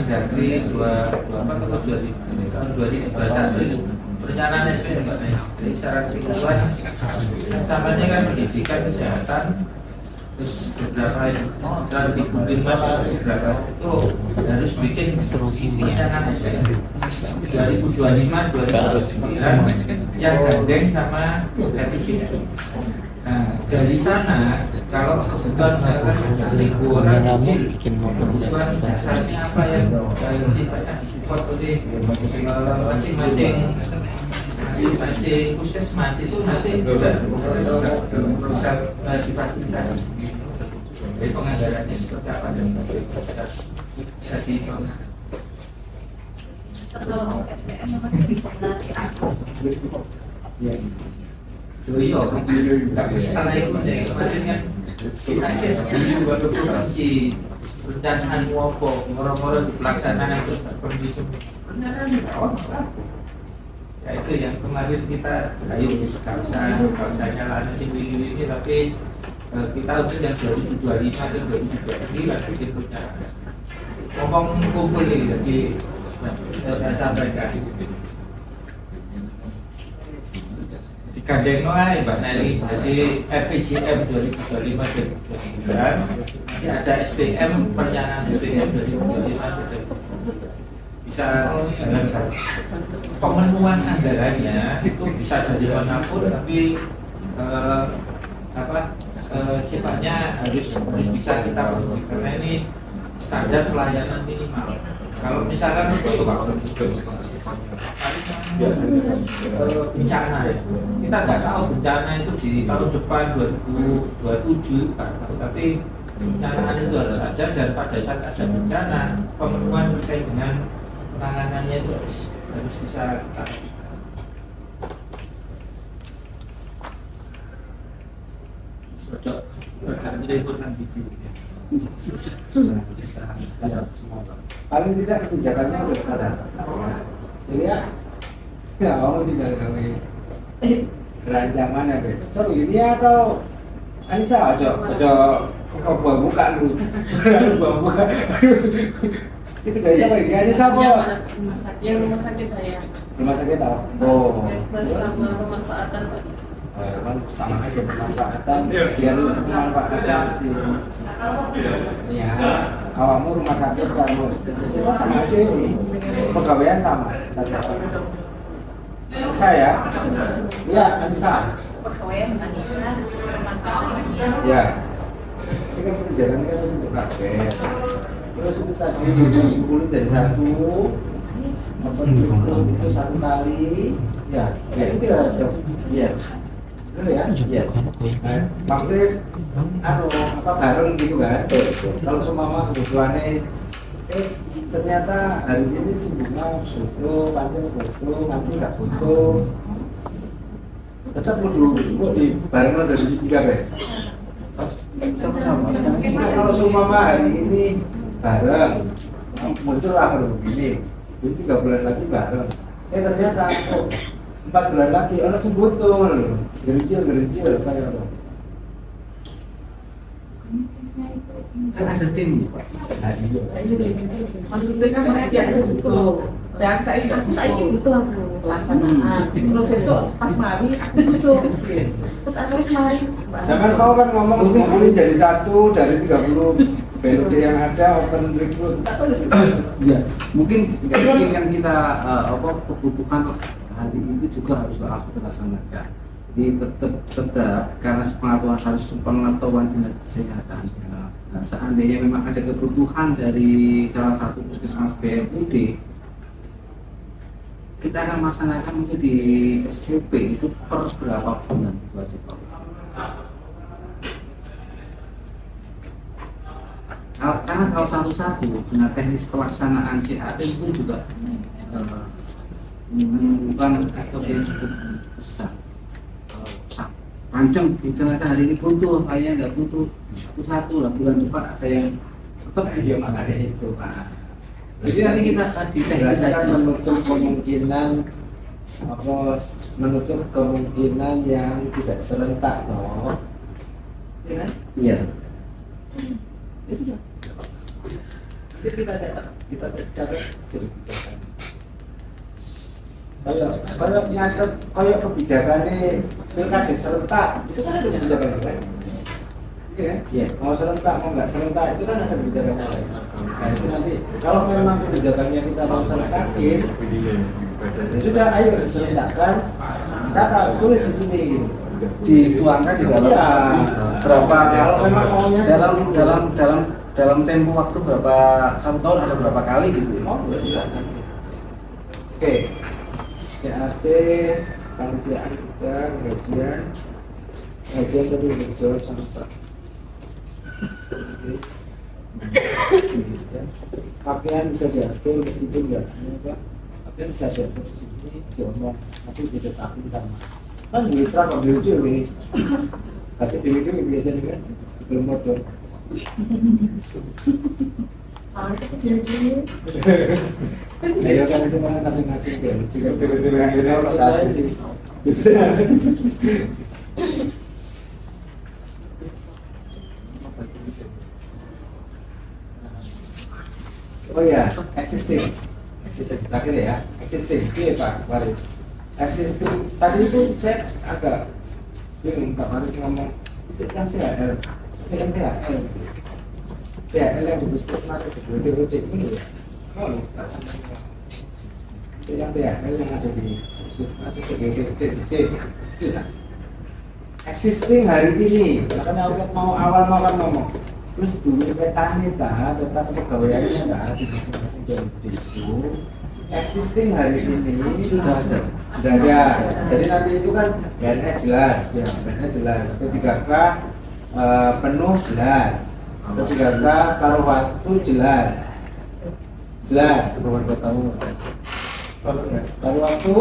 Dagri 2021 itu perencanaan SPM Mbak Naili. Jadi secara keseluruhan samanya kan pendidikan, kesehatan, terus beberapa dan di Binmas beberapa itu harus bikin perencanaan SPM 2025-2029 yang gandeng sama RPJS. Nah dari sana kalau kebutuhan misalkan 1.000 orang kebutuhan dasarnya apa yang sifatnya disupport oleh masing-masing puskesmas itu nanti bisa difasilitasi. Jadi penganggarannya seperti apa dan bisa dihitung. Sebelum SPM memang bisa diatur. Iya, tapi setelah itu kemarin kan kita buat provinsi perencanaan wabah, moro-moro pelaksanaan terus kondisi beneran ya itu yang kemarin kita ayo nggak usah nyalain ini tapi kita untuk yang 2025 dan 2029 berikutnya ngomong kumpul ini jadi saya sampaikan digandeng noai Mbak Neli jadi RPJM 2025 dan 2029 nanti ada SPM perencanaan SPM 2025 bisa jalankan pemenuhan anggarannya itu bisa dari manapun tapi sifatnya harus bisa kita penuhi karena ini standar pelayanan minimal. Kalau misalkan bencana kita nggak tahu bencana itu di tahun depan 2027 kan, tapi pencanaan itu harus ada dan pada saat ada bencana pemenuhan terkait dengan penanganannya itu harus bisa kita paling tidak kebijakannya udah ada. Jadi ya kamu tinggal kami rancangan ya, seru ini atau Anissa ojo buka dulu, buka. Itu dari siapa ini? Anissa apa? Yang rumah sakit saya. Rumah sakit apa? Oh. Sama pemanfaatan tadi. Sama aja pemanfaatan biar pemanfaatan sih ya kamu rumah sakit kamu sama aja ini pegawaian sama saya ya Anissa Pegawaian Anissa pemanfaatan ya ini kan kebijakan kan untuk kaget Terus itu tadi jam 10 jadi 1, open itu 1 kali, ya itu ya, ya. Bener ya? Iya. Nah, maksudnya apa bareng gitu kan? Kalau semama kebutuhannya ternyata hari ini si Bunga butuh, Pancen butuh, nanti nggak butuh. Tetap kudu di bareng dari sisi kabeh. Sama-sama. Kalau semama hari ini bareng muncullah kalau begini. Jadi 3 bulan lagi bareng. Ternyata 4 bulan lagi orang sebutul gerincil kayak apa? Kan ada tim. Maksudnya kan masih ada butuh. Ya saya butuh aku pelaksanaan. Terus besok pas mari aku butuh. Terus aku mari. Jangan kau kan ngomongin jadi 1 dari 30 periode yang ada open recruit. Ya, mungkin kan kita kebutuhan hari itu juga harus langsung dilaksanakan. Jadi tetap karena pengetahuan dinas kesehatan. Nah, seandainya memang ada kebutuhan dari salah satu puskesmas BRUD, kita akan melaksanakan mungkin di SPP itu per berapa bulan itu aja Pak. Karena kalau satu-satu dengan teknis pelaksanaan CAT itu juga bukan atau yang cukup besar. Panceng ternyata hari ini butuh, kayaknya nggak butuh satu lah, bulan depan ada yang tetap ya makanya itu Pak. Jadi nanti kita tadi kan menutup kemungkinan yang tidak serentak loh. Iya kan? Iya. Ya sudah. Jadi kita catat kebijakan. Kayak nyatet kayak kebijakannya pilkada serentak itu kan ada kebijakan kan? Iya kan? Iya. Mau serentak mau nggak serentak itu kan ada kebijakannya. Nah itu nanti kalau memang kebijakannya kita mau serentakin, ya sudah ayo diserentakkan, catat tulis di sini. Dituangkan di dalam berapa kalau memang maunya dalam tempo waktu berapa 1 tahun ada berapa kali gitu. Oh bisa. Oke. CAT panitiaan kita gajian tadi udah dijawab sama Pak. Pakaian bisa diatur meskipun nggak apa, pakaian bisa diatur di sini diomong tapi ditetapin sama. Kan bisa kok video ini. Tapi di video biasanya kan belum motor. Soalnya kecil-kecil. Ayo kan itu mah masing-masing kan. Tiga-tiga yang kalau saya sih bisa. Oh ya, existing. Terakhir ya, existing. Iya Pak Waris. Existing. Tadi itu saya agak bingung Pak Waris ngomong itu yang THL. Itu yang THL. THL yang puskesmas itu ini ya. Oh, tak sama. Itu yang THL yang ada di puskesmas itu DDC. Existing hari ini. Karena mau awal kan ngomong. Terus dulu petani peta kepegawaiannya di masing-masing itu existing hari ini sudah ada. Jadi nanti itu kan PNS jelas, ya PNS jelas. P3K penuh jelas. P3K paruh waktu jelas. Paruh waktu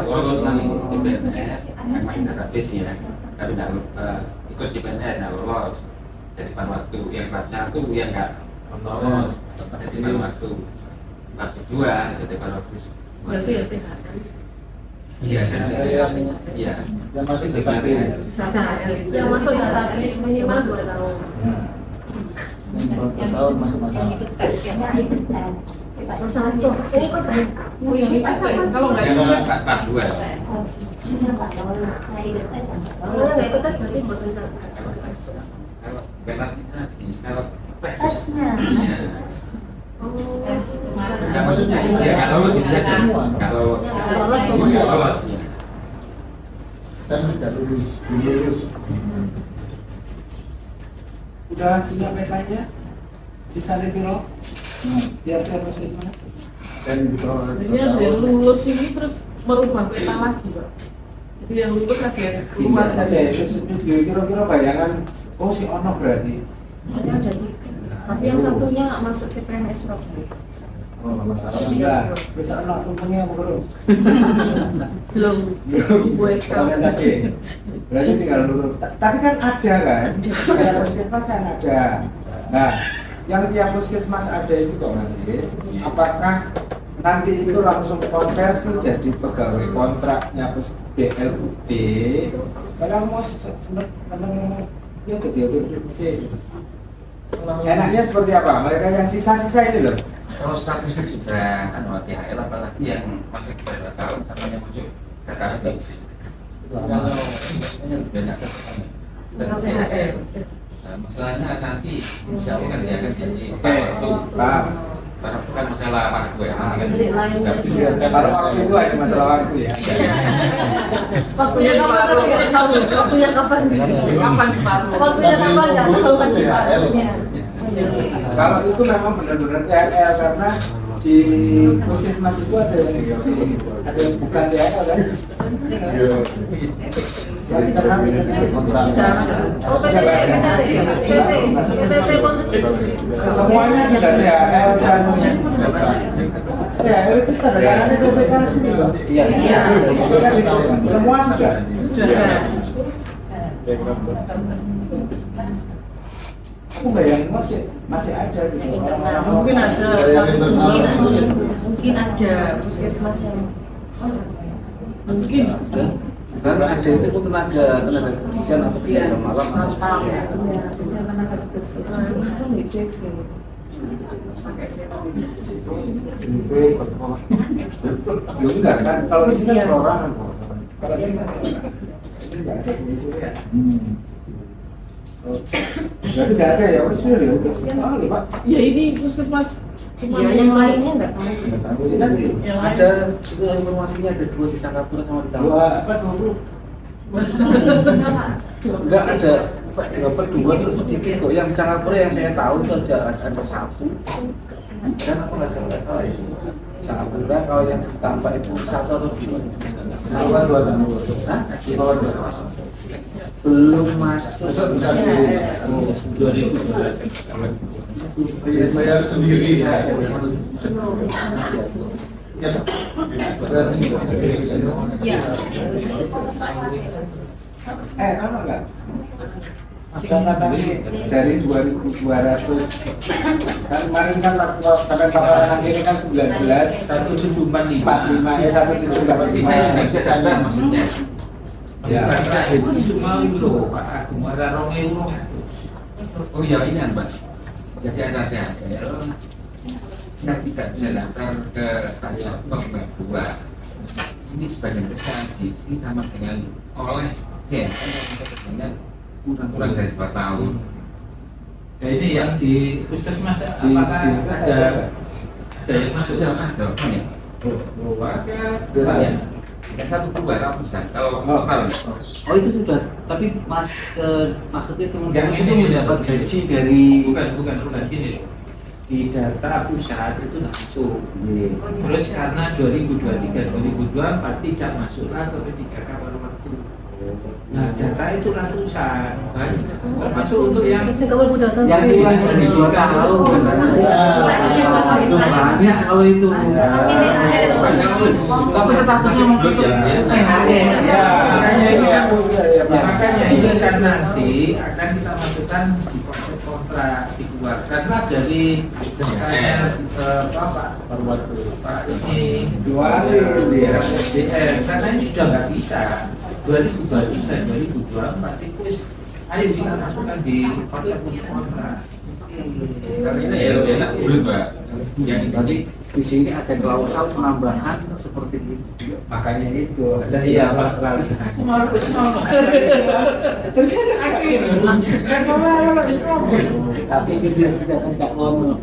lulusan di PNS memang database ya, tapi tidak ikut di PNS tidak lolos. Jadi pada waktu yang part 1 yang nggak lolos, jadi pada waktu part 2 jadi pada waktu Berarti ya THL. iya, iya. Yang masih database. Yang masuk database minimal 2 tahun. Berapa tahun masuk-masuk? Yang ikut tes, yang ikut tes. Masalah itu, saya ikut tes. Oh yang itu tes, kalau nggak Yang ikut tes. part 2 Kalau nggak ikut tes berarti buat kita. kalau privatisasi, kalau Tesnya. iya. Tes kemarin. Nggak maksudnya ya kalau lolos bisa sih, kalau lolos ya. kan tidak lulus, belum lulus. Udah punya petanya? Sisa piro? Biasa puskesmas. Dan di bawah Ini ada yang lulus ini terus merubah peta lagi, Pak. Jadi yang lulus ada yang keluar Ada dari itu kira-kira bayangan. Oh si ono berarti. Ada 3. Tapi yang satunya masuk ke PNS Surabaya. Oh, alhamdulillah. Bisa ono untungnya apa belum? belum Ibu SK. Kalian lagi. Berarti tinggal lulus. Tapi kan ada kan? Kayak puskesmas kan ada. Nah, yang tiap puskesmas ada itu kok nanti. Apakah nanti itu langsung konversi jadi pegawai kontraknya BLUD? Kalau mau seneng ya gede sih. Enaknya seperti apa? Mereka yang sisa-sisa ini loh. Kalau statusnya sudah THL, apalagi yang masih beberapa tahun sampai masuk database. Kalau ini lebih enak ke sana. Dan THL. Nah, masalahnya nanti insya Allah kan dia akan jadi waktu. Karena bukan masalah waktu ya. Kalau waktu itu hanya masalah waktu ya. Waktunya kapan tapi nggak tahu. Waktunya kapan? Kapan diparuh? Waktunya kapan nggak tahu kan diparuhnya. Kalau itu memang benar-benar THL karena di puskesmas itu ada yang bukan THL kan? Jadi karena semuanya sudah THL kan? THL itu tanda tangannya BPK sini loh. Iya. Semua sudah. Aku bayangin masih ada gitu. Mungkin ada. Mungkin ada puskesmas yang Mungkin. Karena ada itu pun tenaga kerja nanti malam Loh enggak kan, kalau ini kan perorangan. Kalau ini enggak ada ya. Berarti enggak ada ya, wes ya, Pak. Ya ini puskesmas. ya yang lainnya nggak tahu. Yang Ada itu informasinya ada 2 di Singapura sama di Tambang. 20. Enggak ada dapat 2 itu sedikit kok. Yang di Singapura yang saya tahu itu ada 1. Dan aku nggak salah ya. Singapura kalau yang di Tambang itu 1 atau 2. Sama 2 tahun. Hah? Di bawah 2. Belum masuk. Bayar sendiri ya. Iya. Apa enggak? Catatan ini dari 2.200 kan kemarin kan sampai paparan ini kan 19 1745 1745 maksudnya. Ya. Itu semua itu loh, Pak Agung ada €2.000. Oh iya ini Mbak. Jadi ada THL yang tidak bisa daftar ke karya Bank 2. Ini sebagian besar diisi sama dengan oleh yang dengan kurang dari 2 tahun. Ya ini yang di puskesmas apakah ada yang masuk? Sudah ada ya? Oh, ada. Yang 1-2 ratusan kalau total. Oh itu sudah, tapi maksudnya teman-teman Yang ini itu mendapat gaji dari bukan gini. Di data pusat itu tidak masuk. Terus karena 2023 2024 tidak masuklah ke P3K baru waktu. Nah data itu ratusan, kan? Termasuk untuk yang kurang dari 2 tahun. Itu banyak kalau itu. Tapi statusnya mungkin makanya ini kan nanti akan kita masukkan di kontrak dikeluarkan dari Pak ini SDM karena ini sudah nggak bisa 2023 2024 itu ayo kita masukkan di kontrak. Karena ini ya lebih enak dulu Mbak. Yang tadi di sini ada klausul penambahan seperti itu. Makanya itu ada Pak. terus ada akhir kan Tapi dia bisa tidak ngomong.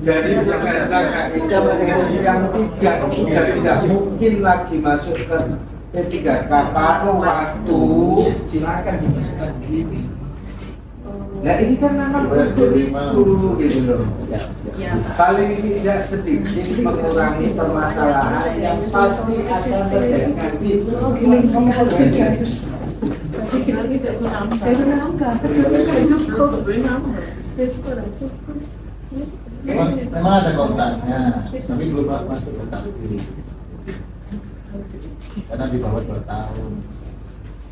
jadi sampai yang tidak mungkin lagi masuk ke P3K paruh waktu silakan dimasukkan di sini. Nah ini kan memang untuk itu gitu loh. Paling tidak sedikit mengurangi permasalahan yang pasti akan terjadi nanti. Ini kamu Memang ada kontraknya, tapi belum masuk kontrak diri. Karena di bawah 2 tahun.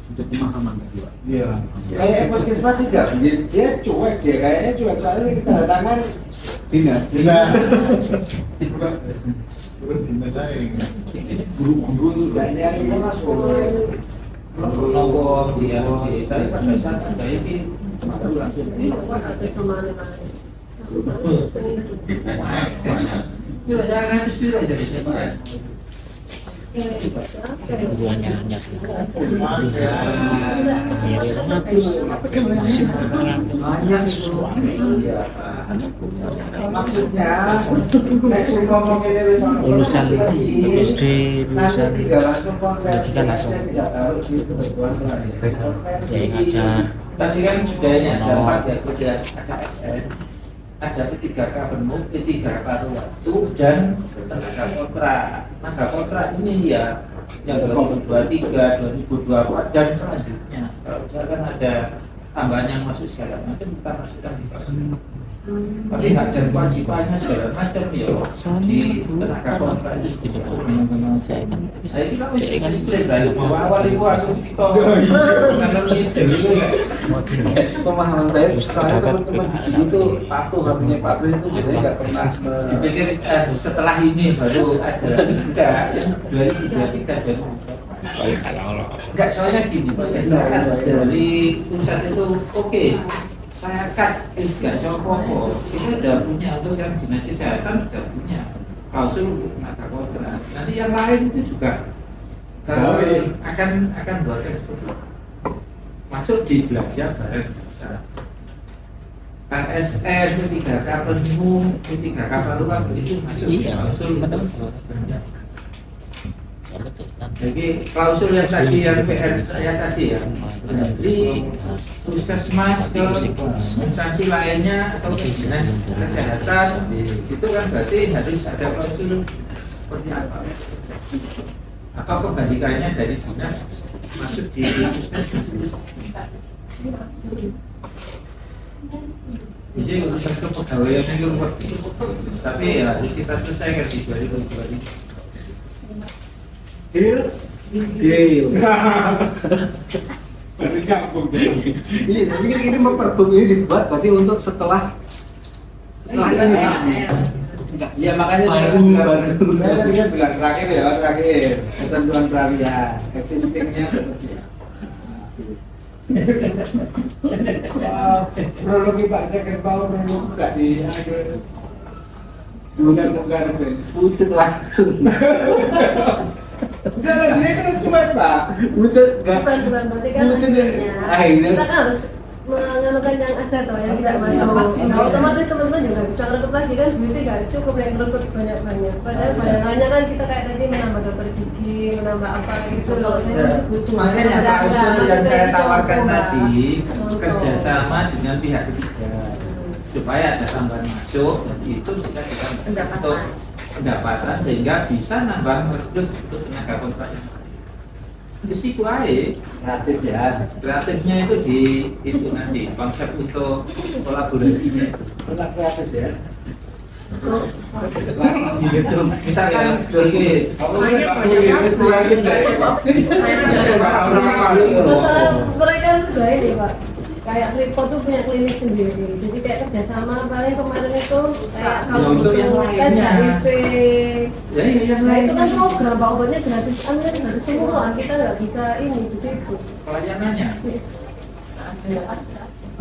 Untuk pemahaman kedua. Iya. Kayak puskesmas sih nggak, dia cuek dia kayaknya cuek soalnya kita tanda tangan Dinas. Bukan dinas aja. Guru-guru itu kayaknya kita masuk. Ngomong dia, tapi pada saat ada ini langsung ini saya kan itu aja di sini. Maksudnya lulusan SD, lulusan pendidikan langsung saya ngajar. Tadi kan sudah ini ada 4 ya, ada SN, ada P3K penuh, P3K paruh waktu, dan tenaga kontrak. Tenaga kontrak ini ya yang 2023, 2024 dan selanjutnya. Kalau misalkan ada tambahan yang masuk segala macam, kita masukkan di pasal. Tapi hak dan kewajibannya segala macam ya di tenaga kontrak itu tidak. Saya kan Saya kira dari awal itu harus kita mengalami itu. pemahaman saya teman-teman di sini tuh patuh, artinya patuh itu biasanya nggak pernah Dipikir setelah ini baru ada enggak 2023 jadi enggak, soalnya gini dari pusat itu oke, saya cut terus gak copot, kita udah punya untuk yang dinas kesehatan sudah punya klausul untuk tenaga kontrak. Nanti yang lain itu juga akan buatkan masuk di belanja barang jasa. KSN, P3K penuh, P3K paruh waktu itu masuk di klausul belanja. Jadi klausul yang tadi yang PR saya tadi ya, dari puskesmas ke instansi lainnya atau dinas kesehatan itu kan berarti harus ada klausul seperti apa? Atau kebalikannya dari dinas masuk di puskesmas. Jadi urusan kepegawaian itu rumit, tapi ya harus kita selesaikan di 2022. Deal. Iya, tapi kan ini memperbaiki ini dibuat berarti untuk setelah ini. Ya makanya saya tadi kan bilang terakhir ketentuan peralihan existingnya seperti apa. Prologi Pak Sekretariat prolog nggak di bukan Utut langsung. Udah lah, dia kan cuek Pak. Utut nggak. Bukan berarti kan Akhirnya kita kan harus menganukan yang ada toh yang tidak masuk. Nah, otomatis teman-teman juga bisa ngerekut lagi kan duitnya gak cukup yang ngerekut banyak-banyak. Padahal bayangannya kan kita kayak tadi menambah dokter gigi, menambah apa gitu loh. Saya masih butuh. Makanya klausul yang saya tawarkan tadi kerjasama dengan pihak ketiga supaya ada tambahan masuk itu bisa kita untuk pendapatan sehingga bisa nambah merekrut untuk tenaga kontrak. Di situ aja kreatif ya. kreatifnya itu di itu nanti konsep untuk kolaborasinya Benar kreatif ya. gitu misalkan oke Masalah mereka juga ini Pak, kayak Freeport tuh punya klinik sendiri, jadi kayak kerjasama paling kemarin itu kayak kalau untuk yang tes lainnya. HIV, ya yang nah itu kan lain program Pak, obatnya gratis, kan gratis semua, kita nggak bisa ini begitu. pelayanannya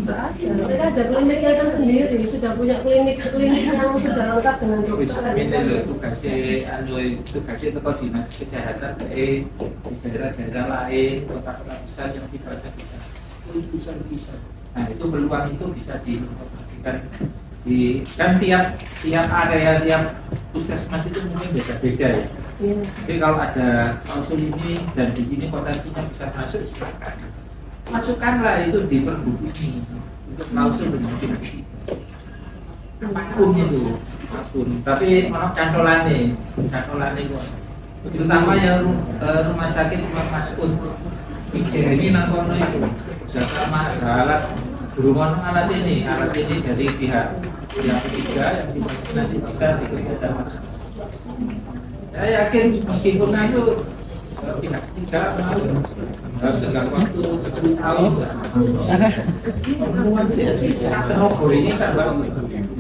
Mereka ada kliniknya tersendiri, sudah punya klinik yang sudah lengkap dengan dokter. ini loh tugasnya itu dinas kesehatan di daerah-daerah lain kota-kota besar yang sifatnya bisa. Nah itu peluang itu bisa diinformasikan Kan tiap area, tiap puskesmas itu mungkin beda-beda ya. Tapi kalau ada klausul ini dan di sini potensinya bisa masuk, silakan. Masukkanlah itu di pergub ini untuk klausul dengan kita. Apapun itu, apapun. Tapi mau cantolannya kok. Terutama yang rumah sakit Imam Mas'ud. Ini nangkono itu sama ada alat berhubungan alat ini dari pihak yang ketiga yang nanti bisa dikerjakan. Saya yakin meskipun itu pihak ketiga harus dengan waktu 10 tahun. Ini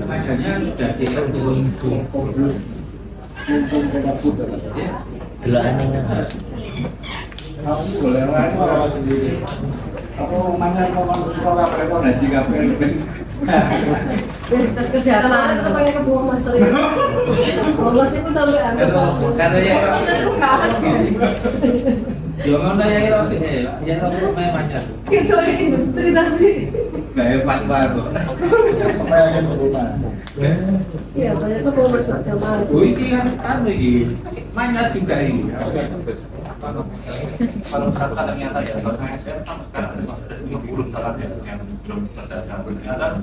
tenaganya sudah diatur. Kamu boleh lain sendiri. Aku mana mau mereka ngaji kapan? Tes kesehatan itu kayak kebuang master itu. Lolos itu sampai Karena jangan ada yang roti yang roti memang itu industri tapi. Gak hebat banget. Supaya yang berubah. Iya banyak kebuang master jamaah. Ini kan lagi banyak juga ini. Kalau misalkan ternyata ya kalau ASN kan masih ada 50 salah yang belum terdaftar, ternyata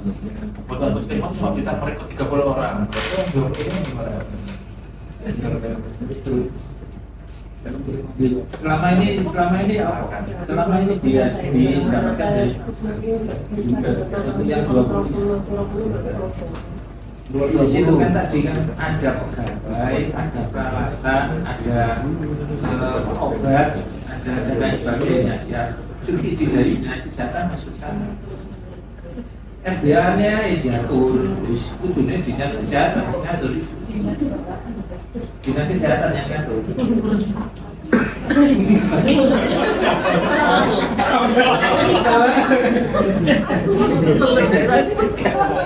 buat puskesmas cuma bisa merekrut 30 orang. Berarti 20 ini gimana? Selama ini dia didapatkan dari yang 20 di situ kan tadi kan ada pegawai, ada peralatan, ada obat, ada dan lain sebagainya. Ya subsidi dari dinas kesehatan masuk sana. FBA-nya diatur, terus kudunya dinas kesehatan ngatur. Dinas kesehatan yang ngatur.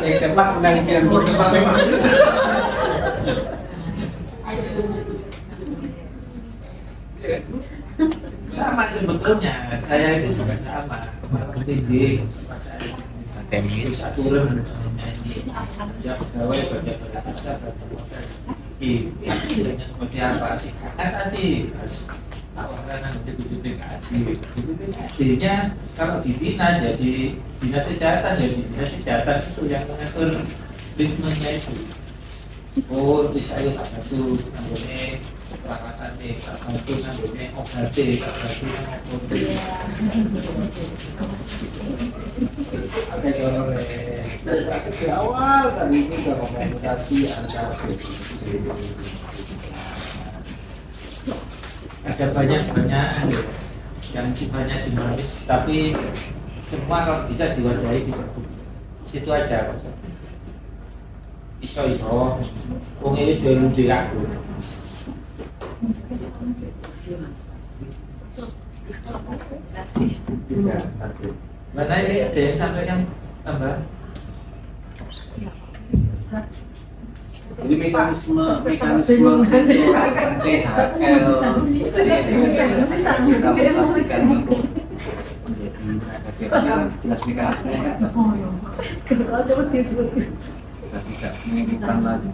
Saya dapat menanggian Sama sebetulnya, saya itu juga sama. TJ, aturan siap pegawai bagian seperti apa sih? Kata sih, tawaran nanti BPKD-nya kalau di dinas jadi dinas kesehatan jadi dinas kesehatan itu yang mengatur treatmentnya itu. Oh, bisa itu ada tuh namanya perawatan nih, sama itu namanya obat nih, di awal tadi itu sudah komunikasi antara ada banyak yang sifatnya dinamis, tapi semua kalau bisa diwadahi di situ aja. Iso, wong ini sudah lucu aku. Mana ini ada yang sampaikan tambah? Jadi mekanisme untuk jelas mekanismenya tidak bukan lagi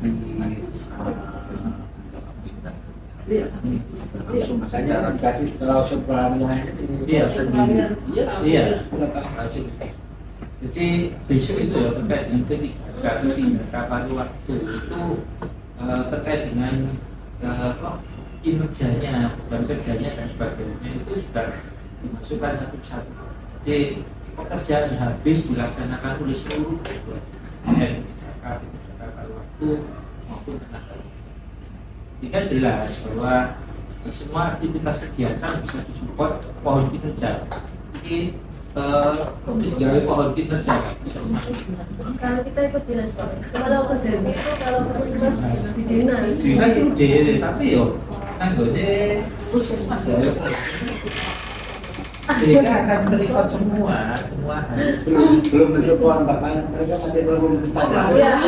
makanya dikasih klausul pelanggan sendiri. Iya. Jadi besok itu ya terkait dengan ketika pada waktu itu terkait dengan kinerjanya, dan kerjanya dan sebagainya itu sudah dimasukkan satu-satu. Jadi pekerjaan habis dilaksanakan oleh seluruh pada waktu maupun tenaga. Jika jelas bahwa semua aktivitas kegiatan bisa disupport pohon kinerja. Jadi dari pohon kinerja Kalau kita ikut dinas Pak, kalau kesehatan itu kalau puskesmas di dinas. Dinas itu tapi yo anggone puskesmas ya. Mereka akan terlibat semua belum tentu pohon bahkan mereka masih belum Iya.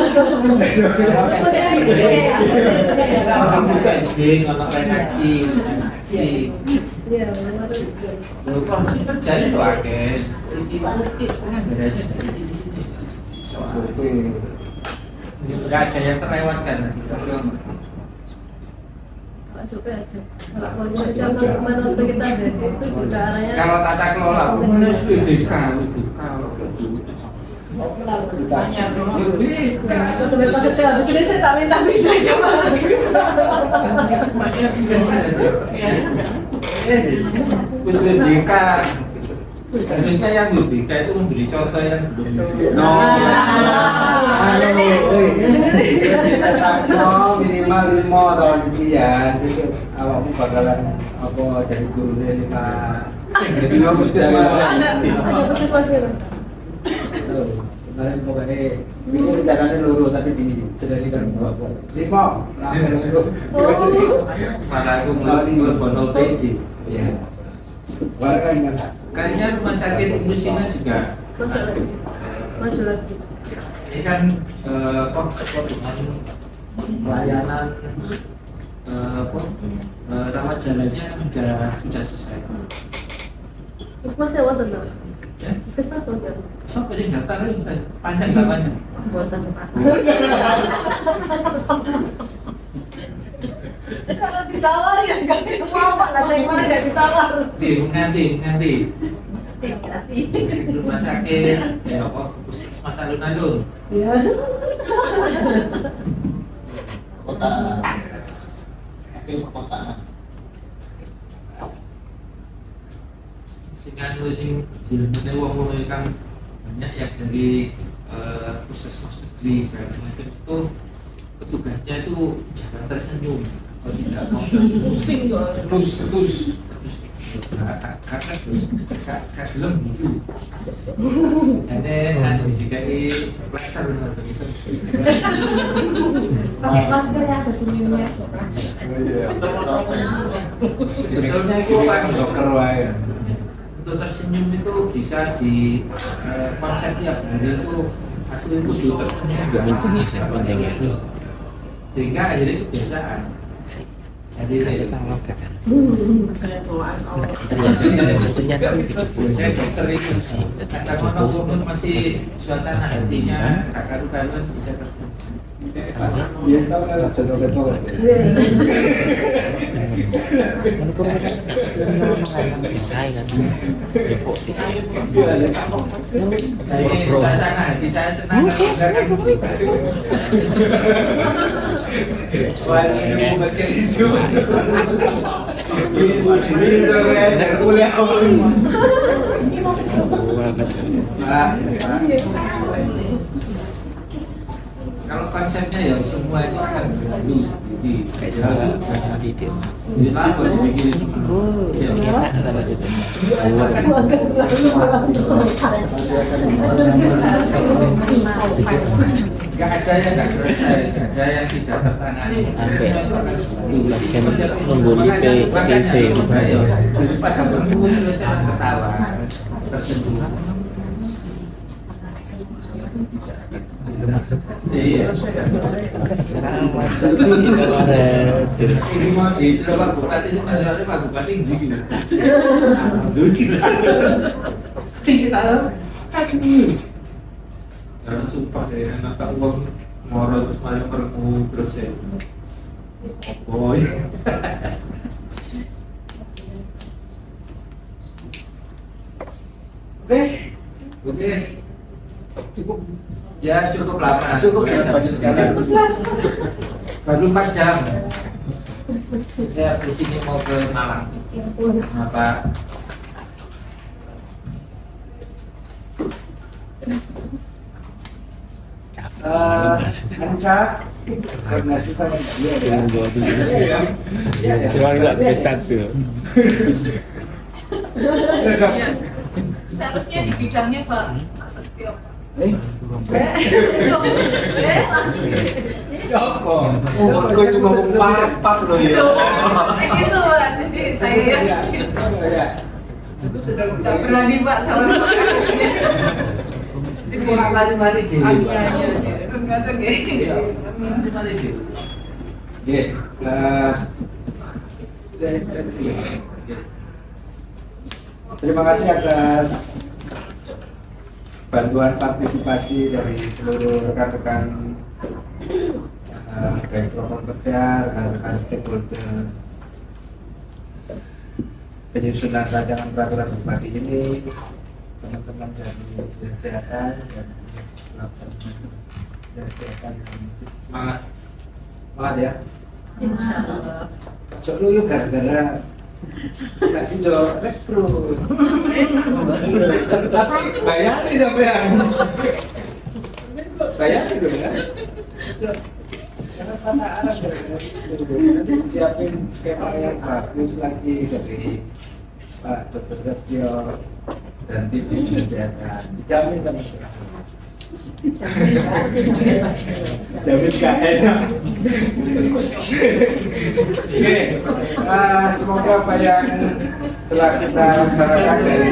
orang bisa SD ngomong redaksi. Iya, Pohon kinerja itu agen. Jadi anggarannya dari sini. Soal nggak ada yang terlewatkan. Kalau tata kelola harus BPK, harusnya yang BPK itu memberi contoh yang minimal 5 tahun kemudian itu awakmu bakalan apa jadi guru 5 puskesmas. Ada puskesmas gitu. Kemarin pokoknya ini rencananya loro tapi sedang dua 5 malah aku mau bono PD. ya warga Kayaknya rumah sakit Musina juga Maju lagi. ini kan dengan pelayanan rawat jalannya sudah selesai. Puskesmas lewat enggak? Ya, Puskesmas lewat. siapa yang daftar ini panjang namanya. Buatan Pak. Kalau ditawar ya nggak mau Pak, lah saya mana nggak ditawar. Nanti rumah sakit ya apa puskesmas alun-alun. Iya. Kota. Mungkin perkotaan. Sing jilmune wong kan banyak yang dari puskesmas negeri segala macam itu petugasnya itu jarang tersenyum kalau tidak mau Pusing kok. terus karena gak gelem gitu. Jadi nanti jika ini plaster Pakai masker ya, ada senyumnya. sebetulnya itu kan joker wae. untuk tersenyum itu bisa di konsep tiap hari itu aku itu dulu tersenyum sehingga akhirnya kebiasaan. Jadi Kayak bawaan Allah. saya dokter itu kata konon masih suasana hatinya karu-karuan bisa tersenyum. Dia tahu lah jodoh betul. Jadi suasana hati saya senang Wah, ini bukan kerisu. Ini sore kuliah awal. kalau konsepnya ya semua itu kan dulu di kayak salah di apa dipikirin nggak ada yang nggak selesai, nggak ada yang tidak tertangani. Nunggu di PC. Daripada bertemu terus ketawa tersenyum. Iya. Ini mau dicoba Pak Bupati sebenarnya Pak Bupati gini. Kita kaki. Karena sumpah ya, nata uang moro terus malah perlu terus ya. Oh iya. Oke. Cukup. Ya cukup lama. Cukup ya banyak sekali. Baru 4 jam. Saya di sini mau ke Malang. Kenapa? Anissa, koordinasi sama dia ya. Cuma nggak prestasi. Seharusnya di bidangnya Pak Setio. Siapa? Gue cuma empat loh ya. Gitu Pak, jadi saya nggak berani Pak sama Kurang mari-mari deh. tergantung ya. Mari deh. Terima kasih atas bantuan partisipasi dari seluruh rekan-rekan baik program pedar, rekan stakeholder, penyusunan rancangan peraturan bupati ini, teman-teman dari kesehatan dan kesehatan semangat ya. Insyaallah. Cok lu yuk gara-gara nggak sih do rekrut. Tapi bayari sampean. Bayari dong ya. Karena sana arah nanti siapin skema yang bagus lagi dari Pak Dr. Setio dan tim kesehatan. Dijamin teman-teman. Jamin gak enak. Oke, semoga apa yang telah kita laksanakan dari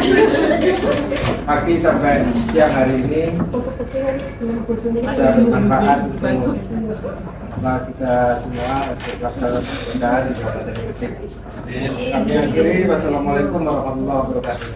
pagi sampai siang hari ini bisa bermanfaat untuk kita semua untuk pelaksanaan pemerintahan di Kabupaten Gresik. Kami akhiri, wassalamualaikum warahmatullahi wabarakatuh.